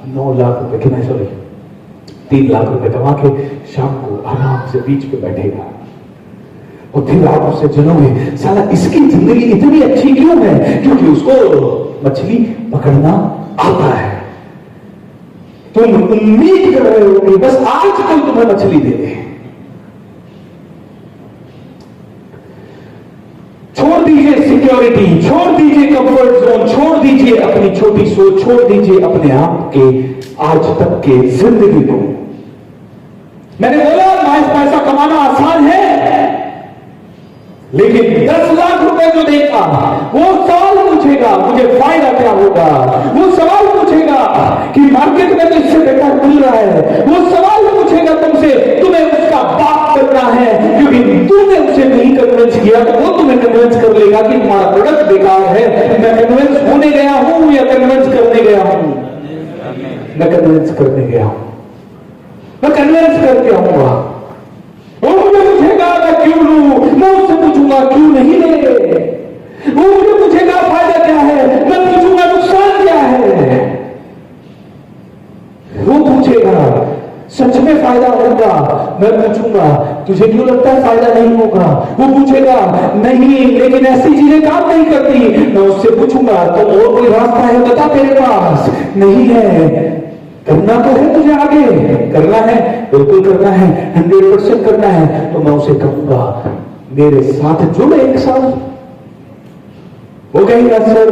9 लाख रुपए की, नहीं सॉरी 3 लाख रुपए कमा के शाम को आराम से बीच पे बैठेगा और फिर आप उससे जनोगे साला इसकी जिंदगी इतनी अच्छी क्यों है, क्योंकि उसको मछली पकड़ना आता है। तुम उम्मीद कर रहे हो कि बस आज कोई तुम्हें मछली दे दे। छोड़ दीजिए सिक्योरिटी, छोड़ दीजिए कंफर्ट जोन, छोड़ दीजिए अपनी छोटी सोच, छोड़ दीजिए अपने आप के आज तक के जिंदगी को। मैंने बोला पैसा कमाना आसान है, लेकिन 10 लाख रुपए जो देगा वो सवाल पूछेगा मुझे फायदा क्या होगा। वो सवाल पूछेगा कि मार्केट में तो इससे बेकार मिल रहा है। वो सवाल पूछेगा तुमसे, तुम्हें उसका बात करना है, क्योंकि तुमने उसे नहीं कन्विंस किया तो वो तुम्हें कन्विंस कर लेगा कि तुम्हारा प्रोडक्ट बेकार है। मैं कन्विंस होने गया हूं या कन्विंस करने गया हूं? मैं कन्विंस करने गया हूं। मैं कन्विंस करके आऊंगा। वो मुझे पूछेगा मैं क्यों लूं, मैं उससे पूछूंगा क्यों नहीं ले। वो मुझे पूछेगा फायदा क्या है, मैं पूछूंगा नुकसान क्या है। वो पूछेगा सच में फायदा होगा, मैं पूछूंगा तुझे क्यों लगता है फायदा नहीं होगा। वो पूछेगा नहीं लेकिन ऐसी चीजें काम नहीं करती। मैं उससे पूछूंगा तो और कोई रास्ता है बता तेरे पास। नहीं है, करना तो है तुझे, आगे करना है, बिल्कुल करना है, 100% करना है। तो मैं उसे कहूंगा मेरे साथ जुड़ 1 साल। वो कहेगा सर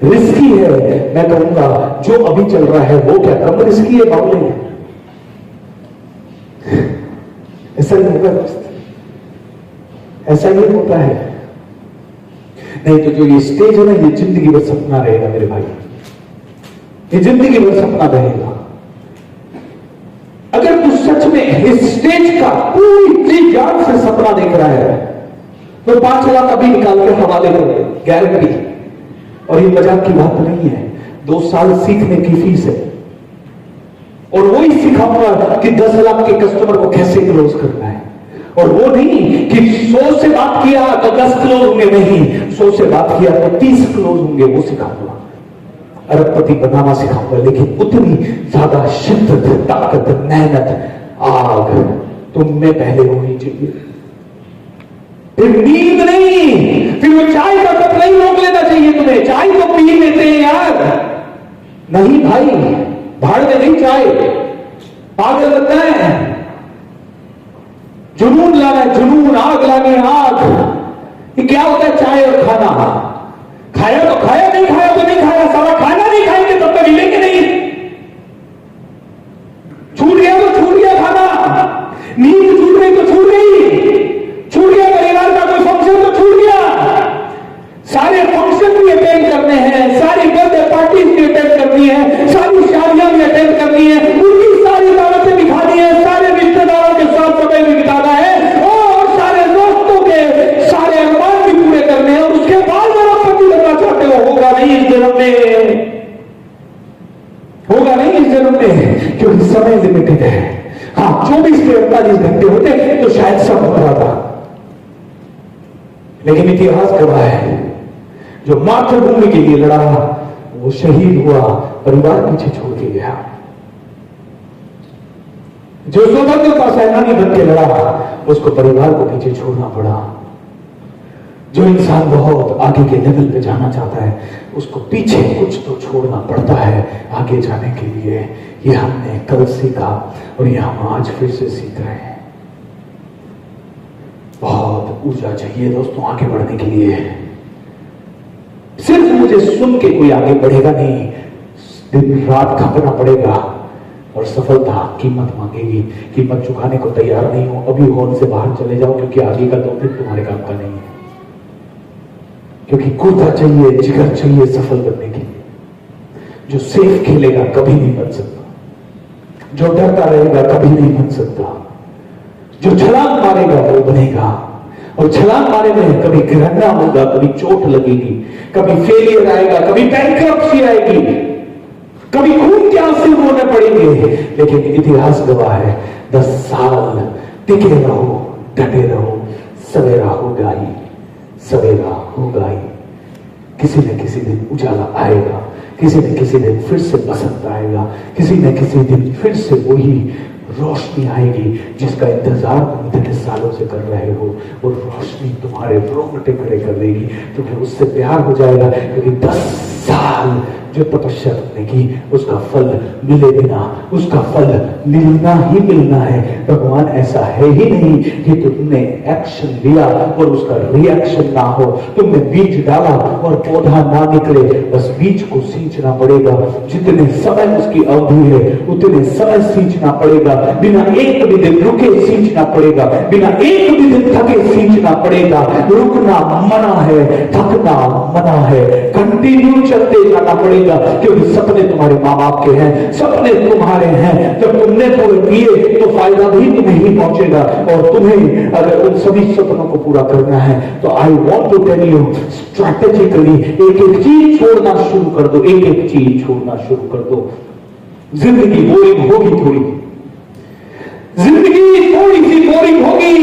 रिस्की है। मैं कहूंगा जो अभी चल रहा है वो क्या कम रिस्की है बाबले? ऐसा ही होगा दोस्त, ऐसा ही होता है। नहीं तो जो ये स्टेज है ना, ये जिंदगी भर सपना रहेगा मेरे भाई, ये जिंदगी भर सपना रहेगा। अगर तू सच में इस स्टेज का पूरी जान से सपना देख रहा है तो 5 लाख अभी निकाल के हवाले कर दे, गारंटी। और ये मजाक की बात नहीं है, 2 साल सीखने की फीस है। और वही सिखाऊंगा कि 10 लाख के कस्टमर को कैसे क्लोज करना है। और वो नहीं कि 100 से बात किया तो 10 क्लोज होंगे, नहीं 100 से बात किया तो 30 क्लोज होंगे, वो सिखाऊंगा। अरबपति बनाना सिखाऊंगा, लेकिन उतनी ज्यादा शिद्दत, ताकत, मेहनत, आग तुम में पहले होनी चाहिए। फिर नींद नहीं, फिर वो चाय का कप नहीं रोक लेना चाहिए तुम्हें। चाय तो पी लेते हैं यार, नहीं भाई भाड़ में नहीं चाय, पागल लगता है। जुनून लाना है जुनून, आग लानी है आग। ये क्या होता है चाय और खाना? खाया तो खाया, नहीं खाया तो नहीं खाया। सारा खाना नहीं खाएंगे तब तक हिलेंगे नहीं। छूट गया तो छूट गया खाना, नींद छूट गई तो छूट गई, छूट गया परिवार का कोई फंक्शन तो छूट गया। सारे फंक्शन भी अटेंड करने हैं, सारी बर्थडे पार्टी भी अटेंड करनी है, सारी शादियां भी अटेंड करनी है, उनकी सारी दावतें भी खानी है, सारे रिश्तेदारों के साथ समय भी बिताना है, और सारे दोस्तों के सारे अरमान भी पूरे करने हैं। और उसके बाद पति बनना चाहते हो, होगा नहीं इस जन्म में, होगा नहीं इस जन्म में, क्योंकि समय लिमिटेड है। हाँ 24 से 48 घंटे होते तो शायद सब हो रहा था, लेकिन इतिहास गवाह है जो मातृभूमि के लिए लड़ा वो शहीद हुआ, परिवार पीछे छोड़ के गया। जो स्वतंत्रता सेनानी बन के लड़ा उसको परिवार को पीछे छोड़ना पड़ा। जो इंसान बहुत आगे के लेवल पे जाना चाहता है उसको पीछे कुछ तो छोड़ना पड़ता है आगे जाने के लिए। ये हमने कल सीखा और ये हम आज फिर से सीख रहे हैं। बहुत ऊर्जा चाहिए दोस्तों आगे बढ़ने के लिए। सिर्फ मुझे सुन के कोई आगे बढ़ेगा नहीं, दिन रात खपना पड़ेगा। और सफलता कीमत मांगेगी, कीमत चुकाने को तैयार नहीं हो अभी हॉल से बाहर चले जाओ, क्योंकि आगे का 2 दिन तुम्हारे काम का नहीं है। क्योंकि कूदा चाहिए, जिगर चाहिए सफल बनने के लिए। जो सेफ खेलेगा कभी नहीं बन सकता, जो डरता रहेगा कभी नहीं बन सकता, जो छलांग मारेगा वो बनेगा। और छलांग मारे में कभी गिरना होगा, कभी चोट लगेगी, कभी फेलियर आएगा, कभी बैंकरप्सी आएगी, कभी खून के आंसू रोने पड़ेंगे, लेकिन इतिहास गवाह है 10 साल टिके रहो, डटे रहो, सवेरा होगा ही, सवेरा होगा ही। किसी न किसी दिन उजाला आएगा, किसी न किसी दिन फिर से बसंत आएगा, किसी न किसी दिन फिर से वही रोशनी आएगी जिसका इंतजार तुम इतने सालों से कर रहे हो। वो रोशनी तुम्हारे रोंगटे खड़े कर देगी, तुम्हें उससे प्यार हो जाएगा, क्योंकि 10 साल जो तपस्या तुमने की उसका फल मिले बिना, उसका फल मिलना ही मिलना है। भगवान ऐसा है ही नहीं कि तुमने एक्शन लिया और उसका रिएक्शन ना हो। तुमने बीज डाला और पौधा ना निकले, बस बीज को सींचना पड़ेगा। जितने समय उसकी अवधि है उतने समय सींचना पड़ेगा, बिना एक भी दिन रुके सींचना पड़ेगा, बिना एक भी दिन थके सींचना पड़ेगा। रुकना मना है, थकना मना है, कंटिन्यू चलते जाना पड़ेगा, क्योंकि सपने तुम्हारे माँ बाप के हैं, सपने तुम्हारे हैं। जब तुमने पूरे किए तो फायदा भी तुम्हें ही पहुंचेगा। और तुम्हें अगर उन सभी सपनों को पूरा करना है तो I want to tell you, strategically एक एक चीज छोड़ना शुरू कर दो, एक एक चीज छोड़ना शुरू कर दो। जिंदगी बोरिंग होगी थोड़ी, जिंदगी थोड़ी सी बोरिंग होगी,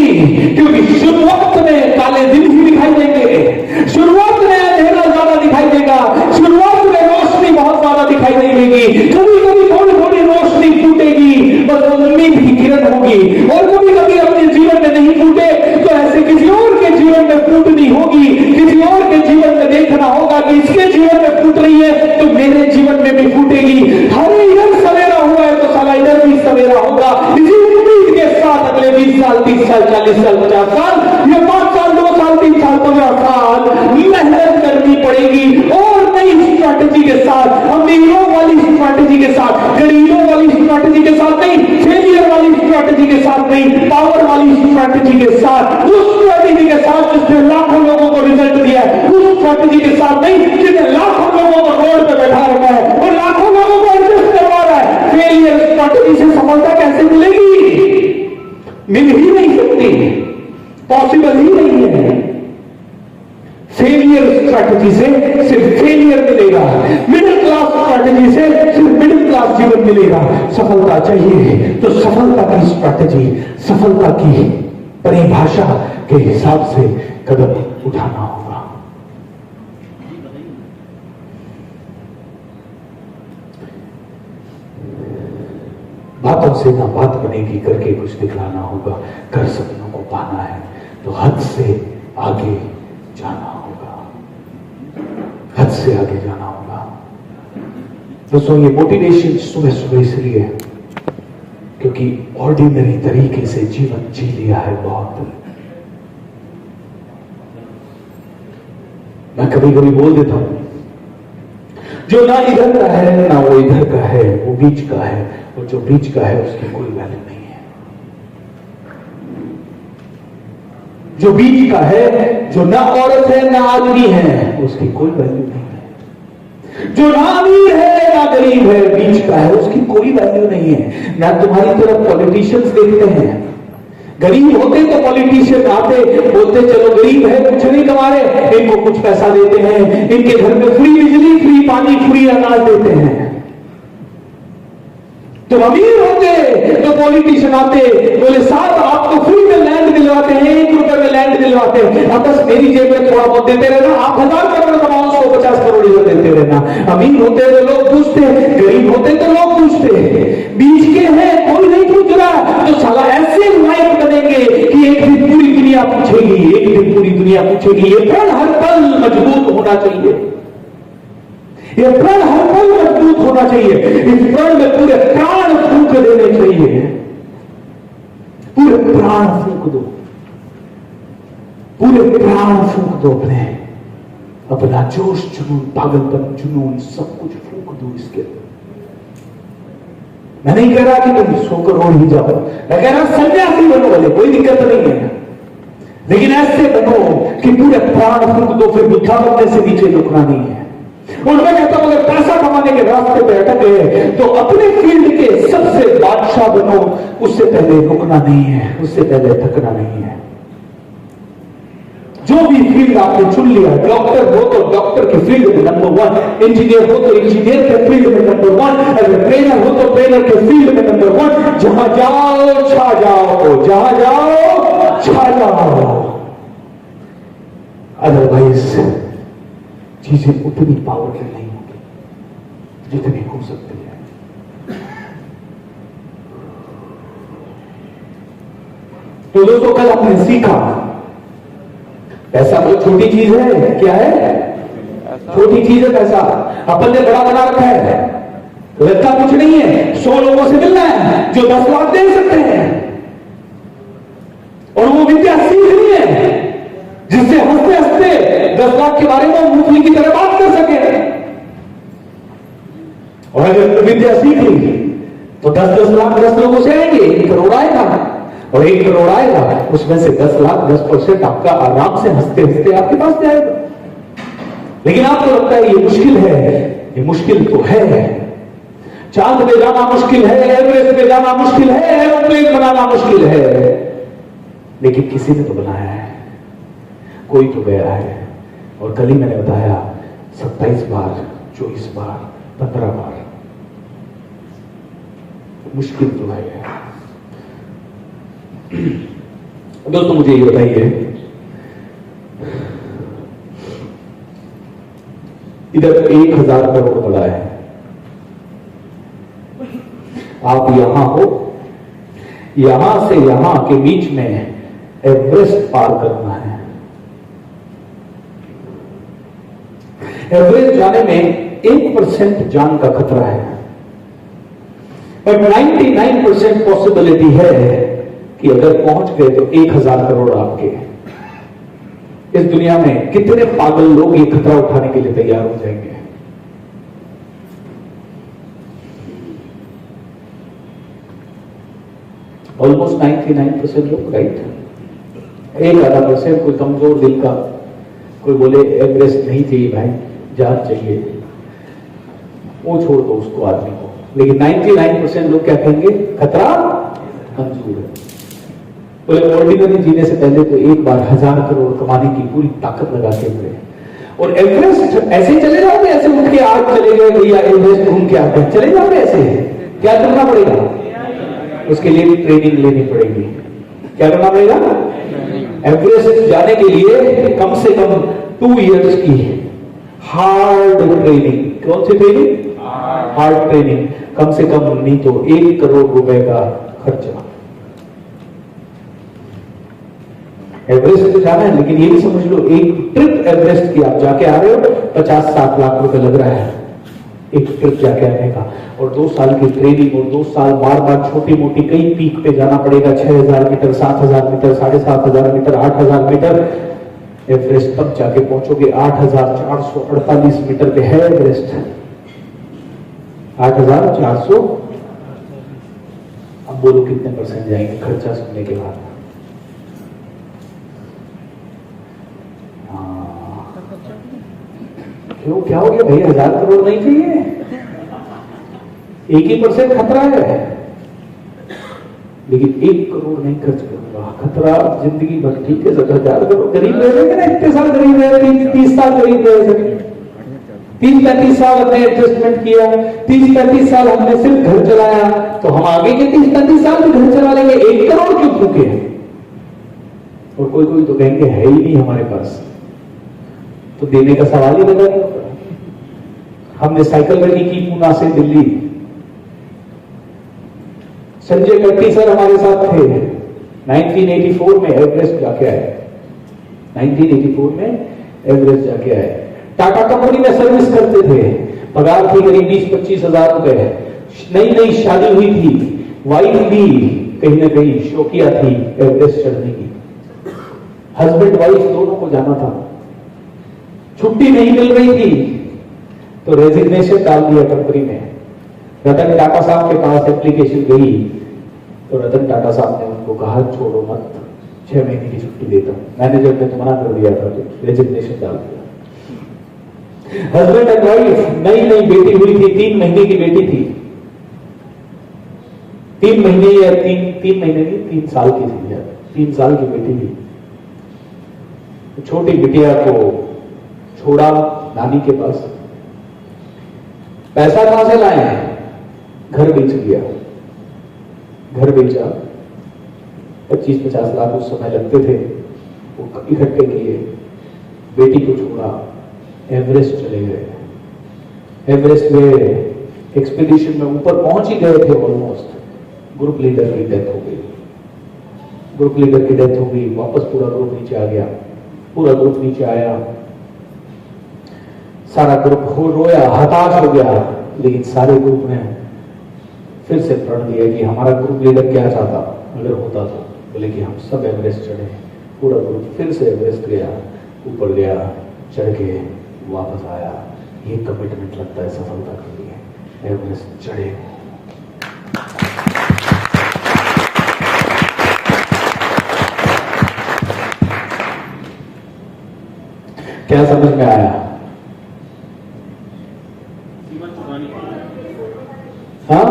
क्योंकि शुरुआत में काले दिन ही दिखाई देंगे, शुरुआत में अंधेरा ज्यादा दिखाई देगा, शुरुआत में रोशनी बहुत ज्यादा दिखाई नहीं देगी। कभी कभी थोड़ी थोड़ी रोशनी फूटेगी, बस उम्मीद की किरण होगी। और कभी कभी अपने जीवन में नहीं फूटे तो ऐसे किसी और के जीवन में फूटनी होगी, किसी और के जीवन में देखना होगा कि इसके जीवन में फूट रही है तो मेरे जीवन में भी फूटेगी। हर इधर सवेरा हुआ है तो साला इधर भी सवेरा होगा। इसी उम्मीद के साथ अगले 20 साल, 30 साल, 40 साल, 50 साल, या 5 साल, 2 साल, 3 साल, 15 साल मेहनत करनी पड़ेगी। और नई स्ट्रैटेजी के साथ, अमीरों वाली स्ट्रैटेजी के साथ, गरीबों वाली स्ट्रैटेजी के साथ नहीं, फेलियर वाली स्ट्रैटेजी के साथ नहीं, पावर वाली स्ट्रैटेजी के साथ, उस स्ट्रैटेजी के साथ जिसने लाखों लोगों को रिजल्ट दिया है, उस स्ट्रैटेजी के साथ नहीं जिसने लाखों लोगों को रोड पे बैठा रखा है और लाखों लोगों को एडजस्ट करवा रहा है। फेलियर स्ट्रैटेजी से सफलता कैसे मिलेगी? मिल ही नहीं सकती, पॉसिबल ही नहीं है। फेलियर स्ट्रैटेजी से सिर्फ फेलियर मिलेगा, मिडिल क्लास स्ट्रैटेजी से सिर्फ मिडिल क्लास जीवन मिलेगा। सफलता चाहिए तो सफलता की स्ट्रैटेजी, सफलता की परिभाषा के हिसाब से कदम उठाना होगा। बातों से ना बात बनेगी, करके कुछ दिखलाना होगा। कर सपनों को पाना है तो हद से आगे जाना होगा, हद से आगे जाना होगा। दोस्तों, ये मोटिवेशन सुबह सुबह इसलिए है क्योंकि ऑर्डिनरी तरीके से जीवन जी लिया है बहुत। मैं कभी कभी बोल देता हूं, जो ना इधर का है ना वो इधर का है, वो बीच का है, और जो बीच का है उसकी कोई वैल्यू नहीं है। जो बीच का है, जो ना औरत है ना आदमी है, उसकी कोई वैल्यू नहीं है। जो ना अमीर है ना गरीब है, बीच का है, उसकी कोई वैल्यू नहीं है। ना तुम्हारी तरफ पॉलिटिशियंस देखते हैं, गरीब होते तो पॉलिटिशियन आते, बोलते चलो गरीब है, कुछ नहीं कमा रहे, इनको कुछ पैसा देते हैं, इनके घर में फ्री बिजली, फ्री पानी, फ्री अनाज देते हैं। तो अमीर होते तो पॉलिटिशियन आते, बोले साहब आपको फ्री में लैंड दिलवाते हैं, 1 रुपए में लैंड दिलवाते हैं, अब बस मेरी जेब में थोड़ा बहुत देते रहना, आप 1000 करोड़ कमाओ, 150 करोड़ इधर देते रहना। अमीर होते तो लोग पूछते, गरीब होते तो लोग पूछते, बीच के हैं कोई नहीं पूछ रहा, तो साला ऐसे लाइफ बनेंगे कि एक दिन पूरी दुनिया पूछेगी, एक दिन पूरी दुनिया पूछेगी। ये प्रण हर पल मजबूत होना चाहिए, ये प्रण हर पल मजबूत होना चाहिए। इस प्रण में पूरे प्राण फूंक देने चाहिए, पूरे प्राण फूंक दो, पूरे प्राण फूंक दो, अपना जोश, जुनून, पागलपन, जुनून सब कुछ फूंक दो इसके। मैं नहीं कह रहा कि तुम सोकर ओढ़ ही जाओ, मैं कह रहा सन्यासी बनो, वाले कोई दिक्कत नहीं है, लेकिन ऐसे बनो कि पूरे प्राण फूंक दो, फिर बुद्धा बनने से नीचे झुकना नहीं है। और मैं कहता हूं अगर पैसा कमाने के रास्ते पे अटक गए तो अपने फील्ड के सबसे बादशाह बनो, उससे पहले रुकना नहीं है, उससे पहले थकना नहीं है। जो भी फील्ड आपने चुन लिया, डॉक्टर हो तो डॉक्टर के फील्ड में नंबर 1, इंजीनियर हो तो इंजीनियर के फील्ड में नंबर 1, अगर ट्रेनर हो तो ट्रेनर के फील्ड में नंबर 1। जहां जाओ छा जाओ, जहां जाओ छा जाओ, अदरवाइज चीजें उतनी पावरफुल नहीं होगी जितनी हो सकती है। तो दोस्तों, कल हमने सीखा पैसा बहुत छोटी चीज है, क्या है? छोटी चीज है पैसा, अपन ने बड़ा बना रखा है। लगता कुछ नहीं है, 100 लोगों से मिलना है जो 10 लाख दे सकते हैं, और वो विद्या सीखनी है जिससे हंसते हंसते 10 लाख के बारे में मूर्ति की तरह बात कर सके। और अगर विद्या सीख ली तो 10-10 लाख 10 लोगों से आएंगे, 1 करोड़ आएगा, और 1 करोड़ आएगा उसमें से 10 लाख 10% आपका आराम से हंसते हंसते आपके पास जाएगा। लेकिन आपको लगता है ये मुश्किल है, ये मुश्किल तो है। चांद पे जाना मुश्किल है, एवरेस्ट पे जाना मुश्किल है, एरोप्लेन बनाना मुश्किल है, लेकिन किसी ने तो बनाया है, कोई तो गया है। और कल ही मैंने बताया 27 बार, 24 बार, 15 बार, मुश्किल तो है। दोस्तों मुझे ये बताइए, इधर 1000 करोड़ पड़ा है, आप यहां हो, यहां से यहां के बीच में एवरेस्ट पार करना है। एवरेस्ट जाने में 1% जान का खतरा है, पर 99% पॉसिबिलिटी है कि अगर पहुंच गए तो 1000 करोड़ आपके। इस दुनिया में कितने पागल लोग ये खतरा उठाने के लिए तैयार हो जाएंगे? ऑलमोस्ट 99% लोग, राइट? 1-आधा% कोई कमजोर दिल का, कोई बोले एवरेस्ट नहीं चाहिए भाई, जान चाहिए, वो छोड़ दो उसको, आदमी को। लेकिन 99% लोग क्या कहेंगे? खतरा मंजूर है। बोले ऑर्डिनरी जीने से पहले तो एक बार 1000 करोड़ कमाने की पूरी ताकत लगा के हुए। और एवरेस्ट ऐसे चले जाओगे, ऐसे उठ के आज चले गए भैया एवरेस्ट घूम के आते हैं, चले जाओगे ऐसे? क्या करना पड़ेगा? उसके लिए भी ट्रेनिंग लेनी पड़ेगी। क्या करना पड़ेगा? एवरेस्ट जाने के लिए कम से कम 2 इयर्स की हार्ड ट्रेनिंग। कौन सी ट्रेनिंग? Hard training. कम से कम नहीं तो 1 करोड़ रुपए का खर्चा। एवरेस्ट तो जाना है, लेकिन ये भी समझ लो, एक ट्रिप एवरेस्ट की आप जाके आ रहे हो, 50-60 लाख रुपए लग रहा है एक ट्रिप जाके आने का। और 2 साल की ट्रेनिंग, और 2 साल बार बार छोटी मोटी कई पीक पे जाना पड़ेगा, 6000 metres, 7000 metres, 7500 metres, 8000 metres. Everest तब जाके पहुंचोगे। 8448 मीटर पे है एवरेस्ट, 8400। अब बोलो कितने % जाएंगे खर्चा सुनने के बाद? क्यों, क्या हो गया भैया? 1000 करोड़ नहीं चाहिए? 1% खतरा है, लेकिन 1 करोड़ नहीं खर्च करूंगा। खतरा जिंदगी भर, ठीक है, 1000 करोड़ गरीब रहे ना, इतने साल गरीब रहे, 30 साल गरीब रहे, 30-35 साल हमने एडजस्टमेंट किया, 30-35 साल हमने सिर्फ घर चलाया, तो हम आगे के 30-35 साल भी घर चला लेंगे। 1 करोड़ क्यों भूखे? और कोई कोई तो कहेंगे है ही नहीं हमारे पास, तो देने का सवाल ही लगा नहीं। हमने साइकिल रैली की पूना से दिल्ली, संजय कट्टी सर हमारे साथ थे, 1984 में एवरेस्ट जाके आए, 1984 में एवरेस्ट जाके आए। टाटा कंपनी में सर्विस करते थे, पगार थी करीब 20-25 हजार रुपए। नई नई शादी हुई थी, वाइफ भी कहीं ना कहीं शौकिया थी एवरेस्ट चढ़ने की। हस्बैंड वाइफ दोनों को जाना था, छुट्टी नहीं मिल रही थी, तो रेजिग्नेशन डाल दिया कंपनी में। रतन टाटा साहब के पास एप्लीकेशन गई, तो रतन टाटा साहब ने उनको कहा छोड़ो मत, 6 महीने की छुट्टी देता हूं। मैनेजर ने तो मना कर दिया था, तो रेजिग्नेशन डाल दिया। हस्बैंड एंड वाइफ, नई नई बेटी हुई थी, 3 महीने की बेटी थी, 3 महीने या 3 महीने की, 3 साल की थी यार, 3 साल की बेटी थी। छोटी बिटिया को छोड़ा नानी के पास। पैसा कहां से लाए? घर बेच दिया, घर बेचा, 25-50 लाख उस समय लगते थे, वो इकट्ठे किए, बेटी को छोड़ा, एवरेस्ट चले गए। एवरेस्ट में एक्सपीडिशन में ऊपर पहुंच ही गए थे ऑलमोस्ट, ग्रुप लीडर की डेथ हो गई। ग्रुप लीडर की डेथ हो गई, वापस पूरा ग्रुप नीचे आ गया, पूरा ग्रुप नीचे आया। सारा ग्रुप हो रोया, हताश हो गया, लेकिन सारे ग्रुप ने फिर से प्रण दिया कि हमारा ग्रुप लीडर क्या चाहता अगर होता तो, बोले कि हम सब एवरेस्ट चढ़े। पूरा ग्रुप फिर से एवरेस्ट गया, ऊपर गया, चढ़ के वापस आया। ये कमिटमेंट लगता है सफलता के लिए। एवरेस्ट चढ़े। क्या समझ में आया? हाँ,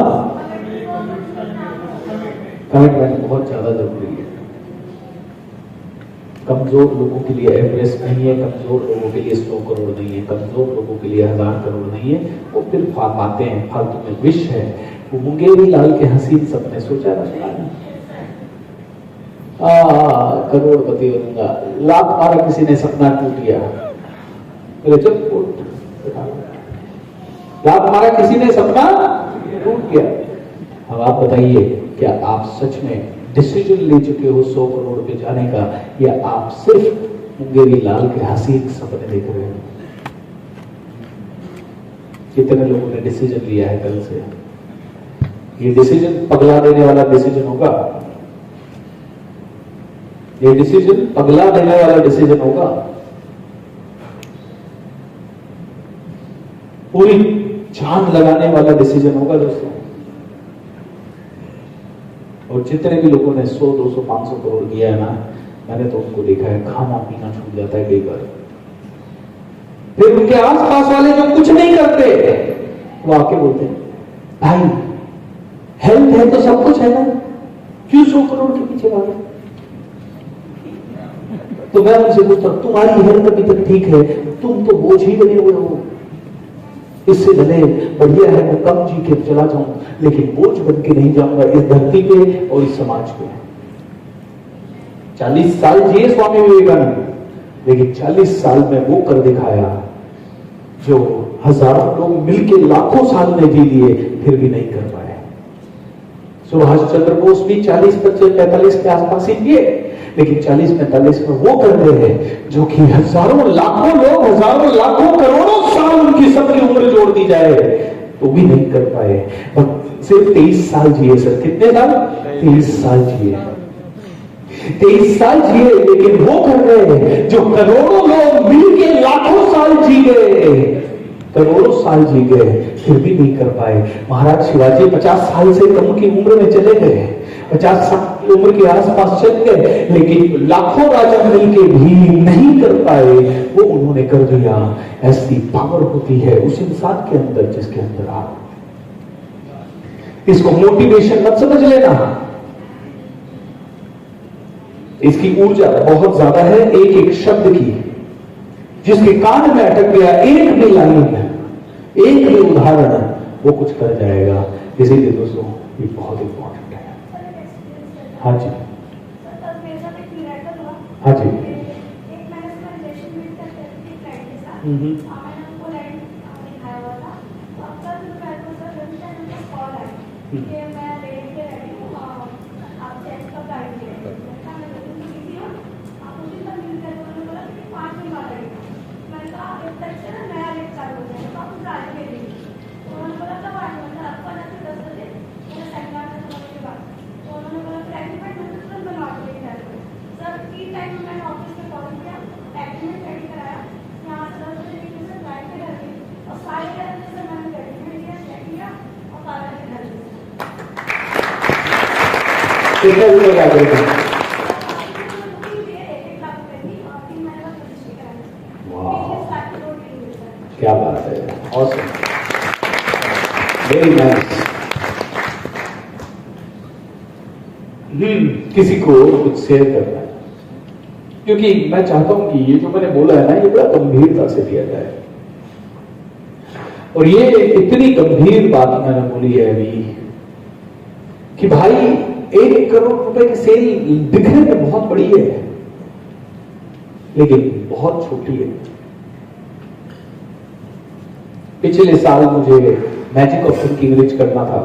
कमिटमेंट बहुत ज्यादा जरूरी है। कमजोर लोगों के लिए एवरेस्ट नहीं है, कमजोर लोगों के लिए 100 करोड़ नहीं है, कमजोर लोगों के लिए 1000 करोड़ नहीं है। वो फिर पाते हैं फालतू में। विश है वो मुंगेरी लाल के हसीन सपने सोचा ना, करोड़पति बनूंगा। लाख मारा किसी ने, सपना टूट गया। लाख मारा किसी ने, सपना टूट गया। अब आप बताइए, क्या आप सच में डिसीजन ले चुके हो 100 करोड़ पे जाने का, या आप सिर्फ मुंगेरी लाल के हसीन सपने देख रहे हो? कितने लोगों ने डिसीजन लिया है कल से? ये डिसीजन पगला देने वाला डिसीजन होगा। ये डिसीजन पगला देने वाला डिसीजन होगा। पूरी जान लगाने वाला डिसीजन होगा दोस्तों। और जितने भी लोगों ने 100, 200, 500 करोड़ किया है ना, मैंने तो उनको देखा है खाना पीना छूट जाता है कई बार। फिर उनके आसपास वाले जो कुछ नहीं करते, वो आके बोलते हैं, भाई हेल्थ है तो सब कुछ है ना, क्यों 100 करोड़ के पीछे भागे? तो मैं उनसे पूछता हूं, तुम्हारी हेल्थ अभी तक ठीक है, तुम तो बोझ ही बने हुए हो। इससे भले बढ़िया है मैं कम जी के चला जाऊं, लेकिन बोझ बन के नहीं जाऊंगा इस धरती पे और इस समाज पे। 40 साल जिए स्वामी विवेकानंद, लेकिन 40 साल में वो कर दिखाया जो हजारों लोग मिलकर लाखों साल में जी लिए फिर भी नहीं कर पाए। सुभाष चंद्र बोस भी 40-45 के आसपास ही जिए, लेकिन 40-45 में वो कर रहे हैं जो कि हजारों लाखों लोग, हजारों लाखों करोड़ों साल उनकी सबकी उम्र जोड़ दी जाए तो भी नहीं कर पाए। सिर्फ 23 साल जिए सर। कितने साल? 23 साल जिए। 23 साल जिए, लेकिन वो कर रहे हैं जो करोड़ों लोग मिलके लाखों साल जी गए, करोड़ों साल जी गए फिर भी नहीं कर पाए। महाराज शिवाजी 50 साल से कम की उम्र में चले गए, 50 साल की उम्र के आसपास चल गए, लेकिन लाखों राजा मिलके भी नहीं कर पाए। वो उन्होंने कर दिया। ऐसी पावर होती है उस इंसान के अंदर जिसके अंदर आप। इसको मोटिवेशन मत समझ लेना, इसकी ऊर्जा बहुत ज्यादा है एक एक शब्द की। जिसके कान में अटक गया एक भी लाइन, एक भी उदाहरण, वो कुछ कर जाएगा। इसीलिए दोस्तों ये बहुत इंपॉर्टेंट है। हाँ जी, हाँ जी। क्या बात है, ऑसम, वेरी नाइस। किसी को कुछ शेयर करना है, क्योंकि मैं चाहता हूं कि ये जो मैंने बोला है ना, ये बड़ा गंभीरता से लिया जाए। और ये इतनी गंभीर बात मैंने बोली है अभी कि भाई 1 करोड़ रुपए की सेल दिखने में बहुत बड़ी है, लेकिन बहुत छोटी है। पिछले साल मुझे मैजिक ऑफ थिंकिंग रिच करना था,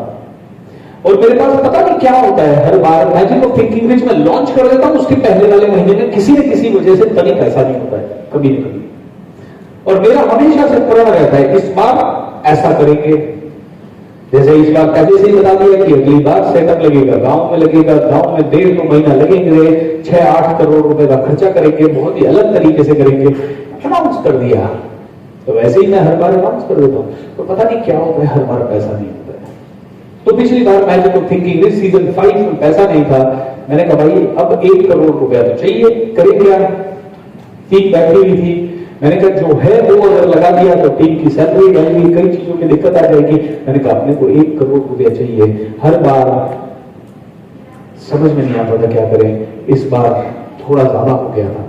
और मेरे पास पता नहीं क्या होता है, हर बार मैजिक ऑफ थिंकिंग रिच में लॉन्च कर देता हूं, उसके पहले वाले महीने में किसी न किसी वजह से तभी पैसा नहीं होता है, कभी न कभी। और मेरा हमेशा से प्रण रहता है इस बार ऐसा करेंगे, जैसे इस बार पहले से ही बता दिया कि अगली बार सेटअप लगेगा, गांव में लगेगा, गांव में 1.5-2 महीना लगेंगे, 6-8 करोड़ रुपए का खर्चा करेंगे, बहुत ही अलग तरीके से करेंगे, अनाउंस कर दिया। तो वैसे ही मैं हर बार अनाउंस कर देता हूं, तो पता नहीं क्या होता है, हर बार पैसा नहीं होता है। तो पिछली बार मैं जो थिंकिंग सीजन 5 में पैसा नहीं था, मैंने कहा भाई अब 1 करोड़ रुपया तो चाहिए, करेंगे क्या। टीम बैठी हुई थी, मैंने कहा जो है वो अगर लगा दिया तो टीम की सैलरी जाएगी, कई चीजों की दिक्कत आ जाएगी। मैंने कहा अपने को 1 करोड़ रुपया चाहिए। हर बार समझ में नहीं आता था क्या करें, इस बार थोड़ा ज्यादा हो गया था।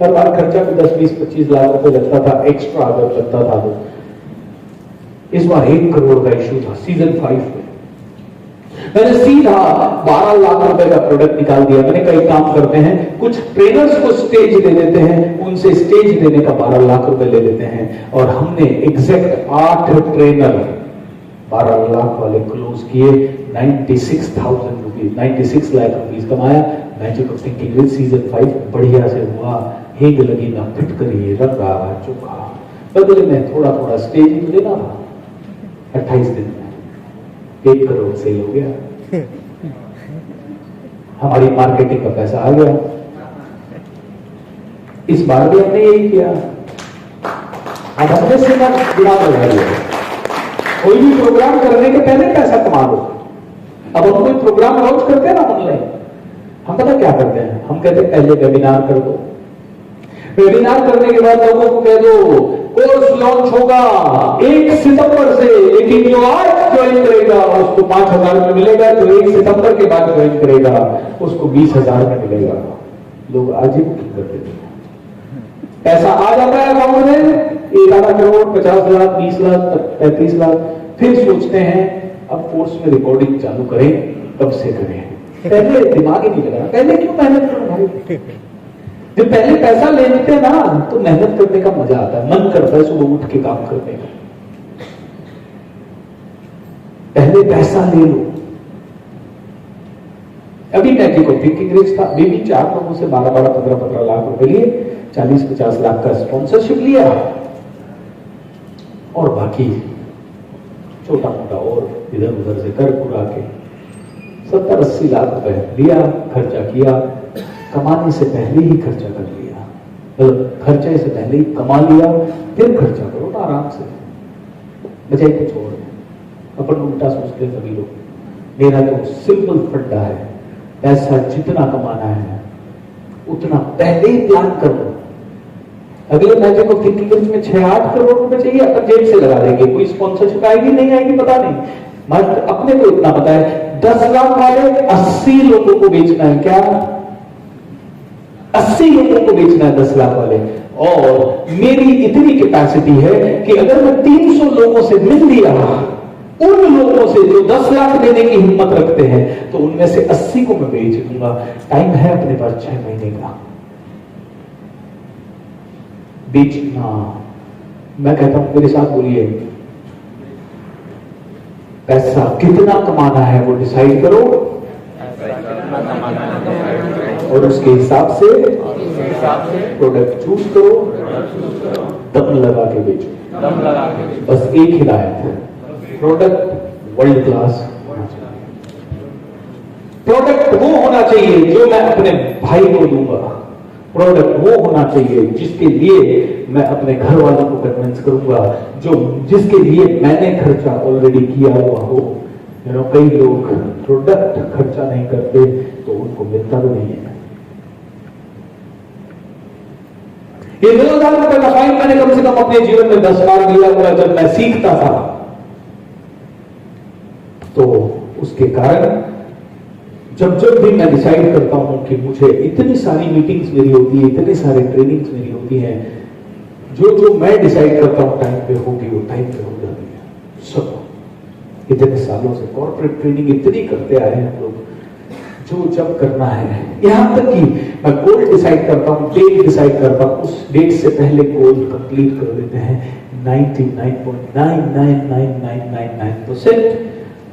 हर बार खर्चा भी 10, 20, 25 लाख रुपए लगता था, एक्स्ट्रा अगर लगता था तो। इस बार 1 करोड़ का इश्यू था सीजन 5 में। मैंने सीधा 12 लाख रुपए का प्रोडक्ट निकाल दिया। मैंने कई काम करते हैं, कुछ ट्रेनर्स को स्टेज दे देते हैं, उनसे स्टेज देने का 12 लाख रुपए ले लेते हैं, और हमने एग्जैक्ट 8 ट्रेनर 12 लाख वाले क्लोज किए, 96,000 रुपीज, 96 लाख रुपीज कमाया। मैजिक ऑफ थिंकिंग सीजन 5 बढ़िया से हुआ, हेग लगी ना फिटकरी रंगा चुका। बदले में थोड़ा थोड़ा स्टेज तो देना था। 28 दिन में 1 करोड़ सेल हो गया, हमारी मार्केटिंग का पैसा आ गया। इस बार भी हमने यही किया। अब हमने सीधा दिमाग लगा लिया, कोई भी प्रोग्राम करने के पहले पैसा कमा लो। अब हम कोई प्रोग्राम लॉन्च करते हैं ना ऑनलाइन, हम पता क्या करते हैं, हम कहते हैं पहले वेबिनार कर दो, वेबिनार करने के बाद लोगों को कह दो कोर्स लॉन्च होगा 1 सितंबर से, लेकिन जो आज ज्वाइन करेगा उसको 5,000 में मिलेगा, जो 1 सितंबर के बाद ज्वाइन करेगा उसको 20,000 में मिलेगा। लोग आज ही बुकिंग कर देते हैं, पैसा आ जाता है अकाउंट में 1 करोड़, 50 लाख, 20 लाख, 35 लाख। फिर सोचते हैं अब कोर्स में रिकॉर्डिंग चालू करें, कब से करें, पहले दिमाग ही नहीं लगा, पहले क्यों मेहनत करो भाई। जब पहले पैसा ले लेते हैं ना तो मेहनत करने का मजा आता है, मन करता है सुबह उठ के काम करने का। पहले पैसा ले लो। अभी मैजिक ऑफ थिंकिंग रिच था, अभी भी 4 लोगों से 12-12, 15-15 लाख रुपए लिए, 40-50 लाख का स्पॉन्सरशिप लिया, और बाकी छोटा मोटा और इधर उधर से कर पुरा के 70-80 लाख रुपए लिया, खर्चा किया। कमाने से पहले ही खर्चा कर लिया, मतलब खर्चे से पहले ही कमा लिया, फिर खर्चा करो ना आराम से, बजाय कुछ और। अपन उल्टा सोचते हैं सभी लोग। मेरा तो सिंपल फंडा है, पैसा जितना कमाना है उतना पहले ही प्लान कर लो। अगले मैजिक ऑफ थिंकिंग में 6-8 करोड़ रुपए चाहिए, अपन जेब से लगा देंगे, कोई स्पॉन्सरशिप आएगी नहीं आएगी पता नहीं, मगर अपने को इतना पता है 10 लाख वाले 80 लोगों को बेचना है। क्या 80 लोगों को बेचना है 10 लाख वाले, और मेरी इतनी कैपेसिटी है कि अगर मैं 300 लोगों से मिल लिया, उन लोगों से जो 10 लाख देने की हिम्मत रखते हैं, तो उनमें से 80 को मैं बेच दूंगा। टाइम है अपने पास 6 महीने का। बेचना, मैं कहता हूं मेरे साथ बोलिए, पैसा कितना कमाना है वो डिसाइड करो, और उसके हिसाब से प्रोडक्ट चूज करो, दम लगा के बेचो। बस एक हिदायत है, प्रोडक्ट वर्ल्ड क्लास होना चाहिए। प्रोडक्ट वो होना चाहिए जो मैं अपने भाई को दूंगा, प्रोडक्ट वो होना चाहिए जिसके लिए मैं अपने घर वालों को कन्विंस करूंगा, जो जिसके लिए मैंने खर्चा ऑलरेडी किया हुआ हो। कई लोग प्रोडक्ट खर्चा नहीं करते तो उनको मिलता भी नहीं है। ये 2000 रुपए का फाइन मैंने कम से कम अपने जीवन में 10 बार लिया हुआ जब मैं सीखता था, तो उसके कारण जब भी मैं डिसाइड करता हूं कि मुझे इतनी सारी मीटिंग्स मेरी होती है, इतने सारे ट्रेनिंग्स मेरी होती हैं, जो मैं डिसाइड करता हूं टाइम पे होगी वो टाइम पे हो जाती है। सब इतने सालों से कॉर्पोरेट ट्रेनिंग इतनी करते आए हैं हम लोग, जो जब करना है, यहां तक कि मैं गोल डिसाइड करता हूं, डेट डिसाइड करता हूं, उस डेट से पहले गोल कंप्लीट कर देते हैं 99.99999%,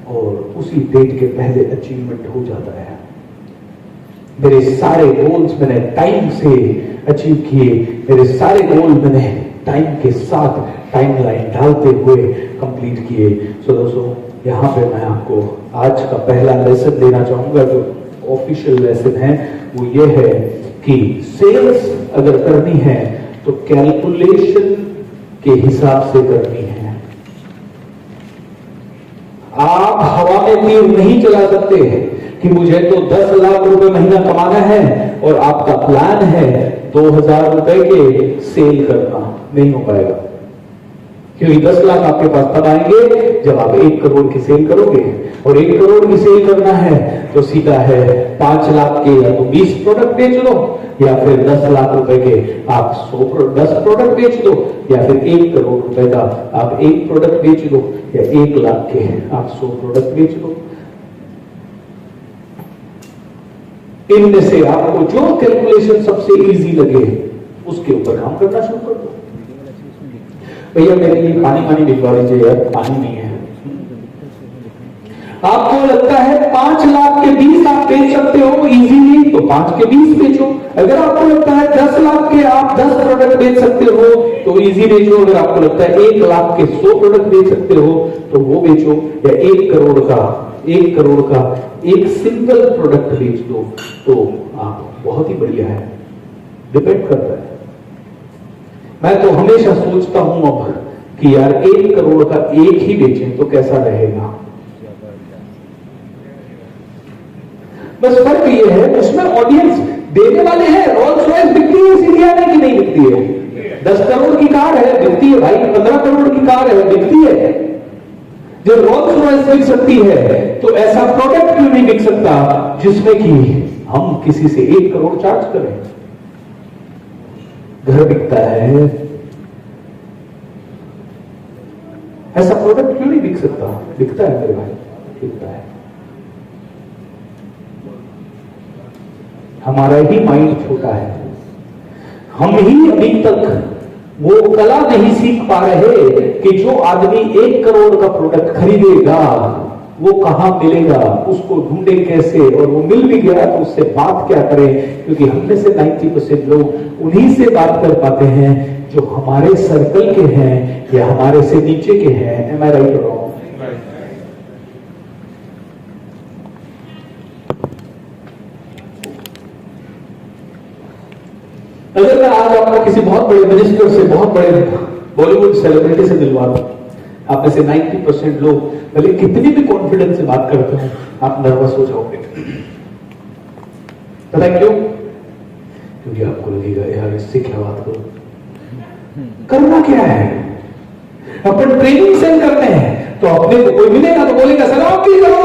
और उसी डेट के पहले अचीवमेंट हो जाता है। मेरे सारे गोल्स मैंने टाइम से अचीव किए, मेरे सारे गोल मैंने टाइम के साथ टाइमलाइन डालते हुए कंप्लीट किए। सो दोस्तों, यहाँ पे मैं आपको आज का पहला लेसन देना चाहूंगा, जो ऑफिशियल लेसन है वो ये है कि सेल्स अगर करनी है तो कैलकुलेशन के हिसाब से करनी है। आप हवा में तीर नहीं चला सकते कि मुझे तो 10 लाख रुपए महीना कमाना है और आपका प्लान है 2000 रुपए के सेल करना, नहीं हो पाएगा। क्योंकि 10 लाख आपके पास तब आएंगे जब आप 1 करोड़ की सेल करोगे, और 1 करोड़ की सेल करना है तो सीधा है 5 लाख के या तो 20 प्रोडक्ट बेच दो, या फिर 10 लाख रुपए के आप 10 प्रोडक्ट बेच दो, या फिर 1 करोड़ रुपए का आप 1 प्रोडक्ट बेच दो, या 1 लाख के आप 100 प्रोडक्ट बेच दो। इनमें से आपको जो कैलकुलेशन सबसे इजी लगे उसके ऊपर काम करना शुरू कर दो। भैया मेरे लिए पानी भिजवा लीजिए यार, पानी नहीं है। आपको लगता है 5 लाख के 20 आप बेच सकते हो इजीली, तो 5 के 20 बेचो। अगर आपको लगता है 10 लाख के आप 10 प्रोडक्ट बेच सकते हो तो इजी बेचो। अगर आपको लगता है 1 लाख के 100 प्रोडक्ट बेच सकते हो तो वो बेचो। या 1 करोड़ का एक सिंगल प्रोडक्ट बेच दो तो आप बहुत ही बढ़िया है। डिपेंड करता है। मैं तो हमेशा सोचता हूं अब कि यार 1 करोड़ का एक ही बेचें तो कैसा रहेगा। बस फर्क ये है उसमें ऑडियंस देने वाले हैं। रोल्स रॉयस बिकती है इस इंडिया में कि नहीं बिकती है? 10 करोड़ की कार है, बिकती है भाई। 15 करोड़ की कार है, बिकती है। जब रोल्स रॉयस बिक सकती है तो ऐसा प्रोडक्ट क्यों नहीं बिक सकता जिसमें कि हम किसी से 1 करोड़ चार्ज करें? घर बिकता है, ऐसा प्रोडक्ट क्यों नहीं बिक सकता? बिकता है मेरे भाई, बिकता है। हमारा ही माइंड छोटा है। हम ही अभी तक वो कला नहीं सीख पा रहे कि जो आदमी 1 करोड़ का प्रोडक्ट खरीदेगा वो कहां मिलेगा, उसको ढूंढे कैसे, और वो मिल भी गया तो उससे बात क्या करें। क्योंकि हम में से 90% लोग उन्हीं से बात कर पाते हैं जो हमारे सर्कल के हैं या हमारे से नीचे के हैं। एम आई राइट और रॉन्ग? अगर मैं आज आपको किसी बहुत बड़े मिनिस्टर से, बहुत बड़े बॉलीवुड सेलिब्रिटी से मिलवा दूं, आप में से 90% लोग भले कितनी भी कॉन्फिडेंस से बात करते हो, आप नर्वस हो जाओगे। पता है क्यों? क्योंकि आपको लगेगा यार इससे क्या बात करूं। करना क्या है? अपन ट्रेनिंग सेल करते हैं तो अपने को कोई मिलेगा तो बोलेगा सलाम भी करो।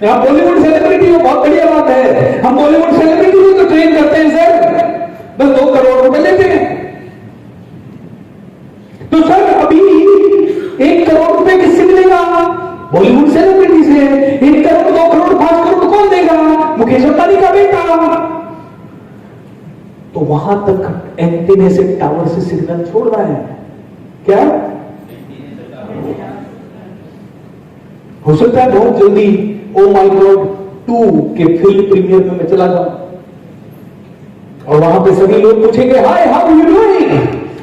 आप बॉलीवुड सेलिब्रिटी हो, बहुत बढ़िया बात है। हम बॉलीवुड सेलिब्रिटी को तो ट्रेन करते हैं सर, बस 2 करोड़ रुपए लेते हैं। तो सर अभी 1 करोड़ रुपए किससे मिलेगा? बॉलीवुड सेलिब्रिटी से। 1 करोड़, 2 करोड़, 5 करोड़ कौन देगा? मुकेश अंबानी का बेटा। तो वहां तक एंटीने से, टावर से सिग्नल छोड़ना है क्या? हो सकता है बहुत जल्दी ओ माय गॉड 2 के फिल्म प्रीमियर में मैं चला जाऊं और वहां पे सभी लोग पूछेंगे hi how you doing?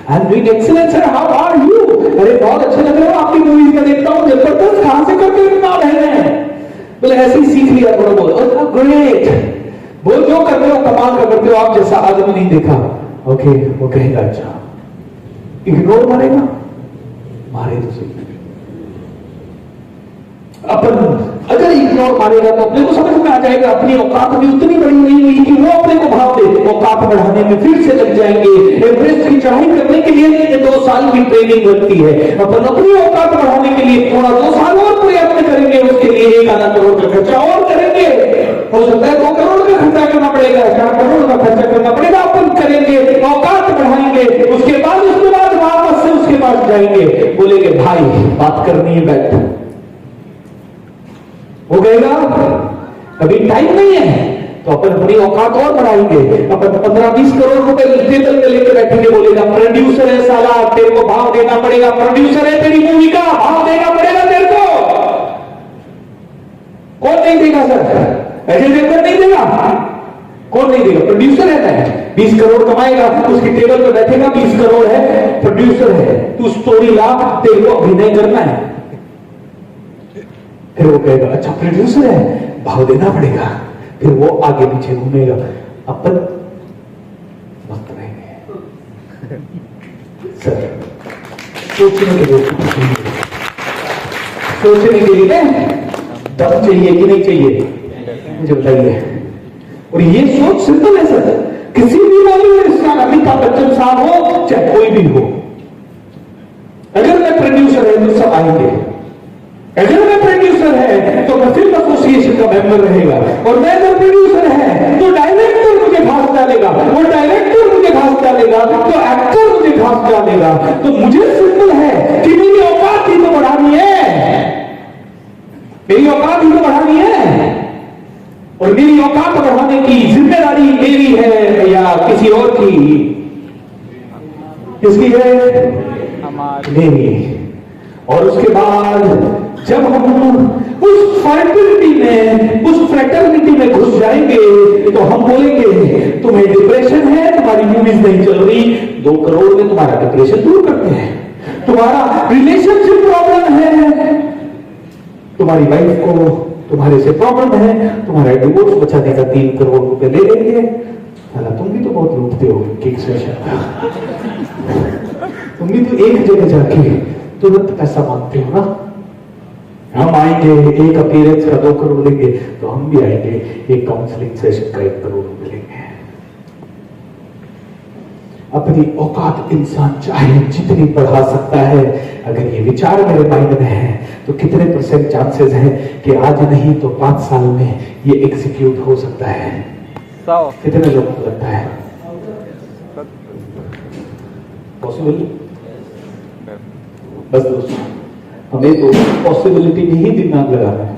I am doing excellent sir, how are you? अरे बहुत अच्छे लग रहे हो, आपकी मूवीज में देखता हूं, जबरदस्त, कहां से करते हो इतना मेहनत? बोले ऐसे ही सीख लिया थोड़ा बहुत। ग्रेट, बोल जो कर रहे हो कमाल का करते हो, आप जैसा आदमी नहीं देखा। ओके, वो कहेगा अच्छा। इग्नोर मारेगा, मारे तो सही। अपन अगर इग्नोर मारेगा तो अपने को समझ में आ जाएगा अपनी औकात भी उतनी बड़ी नहीं हुई कि वो अपने को भाव दे। औकात बढ़ाने में फिर से लग जाएंगे। एवरेस्ट की चढ़ाई करने के लिए 2 साल की ट्रेनिंग लगती है। अपन अपनी औकात बढ़ाने के लिए थोड़ा 2 साल और प्रयत्न करेंगे, उसके लिए 1 करोड़ का खर्चा और करेंगे। हो सकता है 2 करोड़ का खर्चा करना पड़ेगा, 4 करोड़ का खर्चा करना पड़ेगा। अपन करेंगे, औकात बढ़ाएंगे, उसके बाद वापस से उसके पास जाएंगे, बोलेंगे भाई बात करनी है, बैठ। वो कहेगा अभी टाइम नहीं है, तो अपन अपनी औकात और बढ़ाएंगे। अपन 15-20 करोड़ रुपए टेबल में लेके बैठेंगे, बोलेगा प्रोड्यूसर है साला, तेरे को भाव देना पड़ेगा, प्रोड्यूसर है तेरी मूवी का, भाव देना पड़ेगा तेरे को। कौन नहीं देगा सर? अजय देवगन नहीं देगा? कौन नहीं देगा? प्रोड्यूसर है मैं, 20 करोड़ कमाएगा, उसकी टेबल पे बैठेगा, 20 करोड़ है, प्रोड्यूसर है, तू स्टोरी ला, तेरे को अभिनय करना है। फिर वो कहेगा अच्छा प्रोड्यूसर है, भाव देना पड़ेगा। फिर वो आगे पीछे घूमेगा, अपन मस्त रहेंगे। सर सोचने के लिए दम चाहिए कि नहीं चाहिए, मुझे बताइए। और ये सोच सिंपल है सर, किसी भी बॉलीवुड स्टार, अमिताभ बच्चन साहब हो चाहे कोई भी हो, अगर मैं प्रोड्यूसर है तो सब आएंगे। अगर मैं प्रोड्यूसर है तो मैं फिल्म एसोसिएशन का मेंबर रहेगा, और मैं अगर प्रोड्यूसर है तो डायरेक्टर मुझे घास डालेगा, और डायरेक्टर मुझे घास डालेगा तो एक्टर मुझे घास डालेगा। तो मुझे सिंपल है कि मेरी औकात ही तो बढ़ानी है, मेरी औकात ही तो बढ़ानी है, और मेरी औकात बढ़ाने की जिम्मेदारी मेरी है या किसी और की? किसकी है? मेरी। और उसके बाद जब हम उस फर्टिलिटी में, उस फ्रेटर्निटी में घुस जाएंगे तो हम बोलेंगे तुम्हें डिप्रेशन है, तुम्हारी मूवीज नहीं चल रही, 2 करोड़ में तुम्हारा डिप्रेशन दूर करते हैं। तुम्हारा रिलेशनशिप प्रॉब्लम है, तुम्हारी वाइफ को तुम्हारे से प्रॉब्लम है, तुम्हारा डिवोर्स बचाने का 3 करोड़ रुपए ले लेंगे। तुम भी तो बहुत लूटते हो केक सेशन, तुम भी तो एक जगह जाके तुरंत पैसा मांगते हो ना। हम आएंगे, एक अपीयरेंस का 2 करोड़ लेंगे, तो हम भी आएंगे, एक काउंसलिंग सेशन का 1 करोड़ रुपए लेंगे। अपनी औकात इंसान चाहे जितनी बढ़ा सकता है, अगर ये विचार मेरे माइंड में है तो कितने % चांसेस है कि आज नहीं तो 5 साल में ये एग्जीक्यूट हो सकता है? 100। कितने लोगों को लगता है पॉसिबल? बस दोस्तों, हमें तो पॉसिबिलिटी में ही दिमाग लगाना है।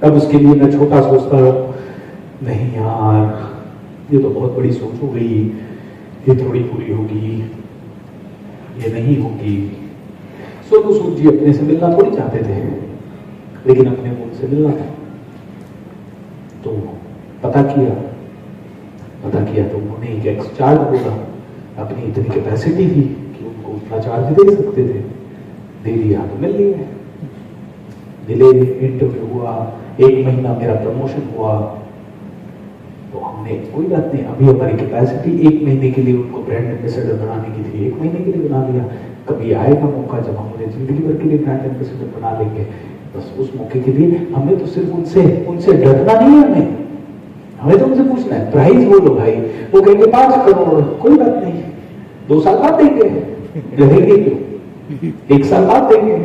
अब उसके लिए मैं छोटा सोचता हूं, नहीं यार ये तो बहुत बड़ी सोच हो गई, ये थोड़ी पूरी होगी, ये नहीं होगी। सोनू सूद जी अपने से मिलना थोड़ी चाहते थे, लेकिन अपने मूल से मिलना था। तो पता किया तो उन्होंने एक एक्स चार्ज बोला, अपनी इतनी कैपेसिटी थी कि उनको उतना चार्ज दे सकते थे, दे दिया तो मिल लिया। मिले, इंटरव्यू हुआ, 1 महीना मेरा प्रमोशन हुआ। तो हमने कोई बात नहीं, अभी हमारी कैपेसिटी 1 महीने के लिए उनको ब्रांड एम्बेसडर बनाने की थी, 1 महीने के लिए बना लिया। कभी आएगा मौका जब हम उन्हें जिंदगी भर के लिए ब्रांड एम्बेसडर बना लेंगे। बस उस मौके के लिए हमें तो सिर्फ उनसे डरना नहीं है, हमें तो उनसे पूछना है प्राइस बोलो भाई। वो कहेंगे 5 करोड़, कोई बात नहीं, 2 साल बाद देंगे, डरेंगे क्यों? 1 साल बाद देंगे।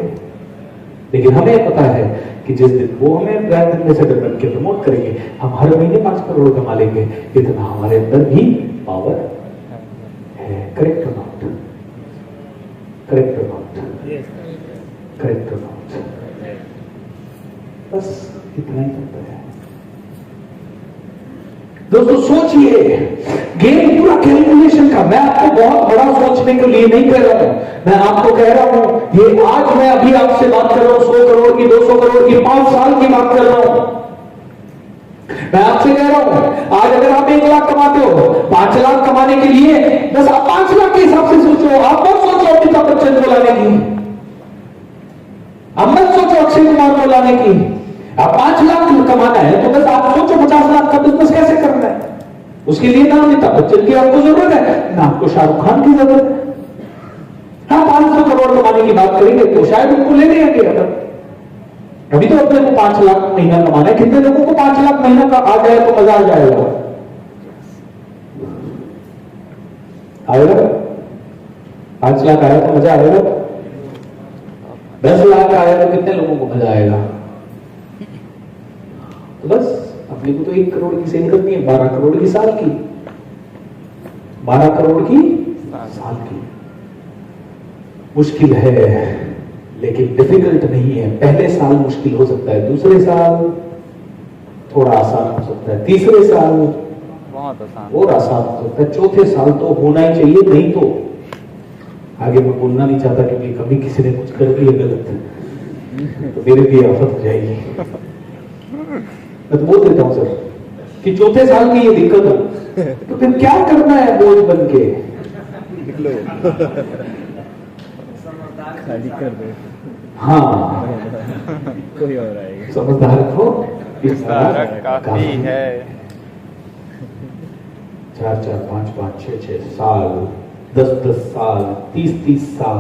लेकिन हमें पता है कि जिस दिन वो हमें ब्रांड एम्बेसडर बन के प्रमोट करेंगे, हम हर महीने 5 करोड़ कमा लेंगे। इतना हमारे अंदर भी पावर है। करेक्ट और नॉट? करेक्ट और नॉट? करेक्ट और नॉट? बस इतना ही करता है दोस्तों। सोचिए, गेम पूरा कैलकुलेशन का। मैं आपको बहुत बड़ा सोचने के लिए नहीं कह रहा हूं, मैं आपको कह रहा हूं ये आज मैं अभी आपसे बात कर रहा हूं 100 करोड़ की, 200 करोड़ की, 5 साल की बात कर रहा हूं। मैं आपसे कह रहा हूं आज अगर आप 1 लाख कमाते हो, 5 लाख कमाने के लिए बस आप 5 लाख के हिसाब से सोचो। आप मत सोचो अमिताभ बच्चन को लाने की, आप मत सोचो अक्षय कुमार को लाने की। आप 5 लाख कमाना है तो बस आप सोचो 50 लाख का बिजनेस कैसे करना है। उसके लिए ना अमिताभ बच्चन की आपको जरूरत है, ना आपको शाहरुख खान की जरूरत है। हाँ, 500 करोड़ कमाने की बात करेंगे तो शायद उनको ले लेंगे। अभी तो अपने को 5 लाख महीना कमाना है। कितने लोगों को 5 लाख महीना का आ जाए तो मजा आ जाएगा? आएगा? 5 लाख आया तो मजा आएगा? 10 लाख आया तो कितने लोगों को मजा आएगा? तो बस अपने को तो 1 करोड़ की सेल करनी है, 12 करोड़ की साल की, 12 करोड़ की साल की। मुश्किल है लेकिन डिफिकल्ट नहीं है। पहले साल मुश्किल हो सकता है, दूसरे साल थोड़ा आसान हो सकता है, तीसरे साल बहुत आसान और आसान हो सकता है, चौथे साल तो होना ही चाहिए। नहीं तो आगे मैं बोलना नहीं चाहता क्योंकि कभी किसी ने कुछ कर दिया गलत तो मेरे भी आफत हो जाएगी। मैं तो बोल देता हूं सर, कि चौथे साल में ये दिक्कत हो, तो फिर क्या करना है बोझ बन के? निकलो खाली कर दो, हाँ, कोई और आएगा। समझदार को विस्तारक काफी है। 4 4 5 5 6 6 साल, 10 10 साल, 30 30 साल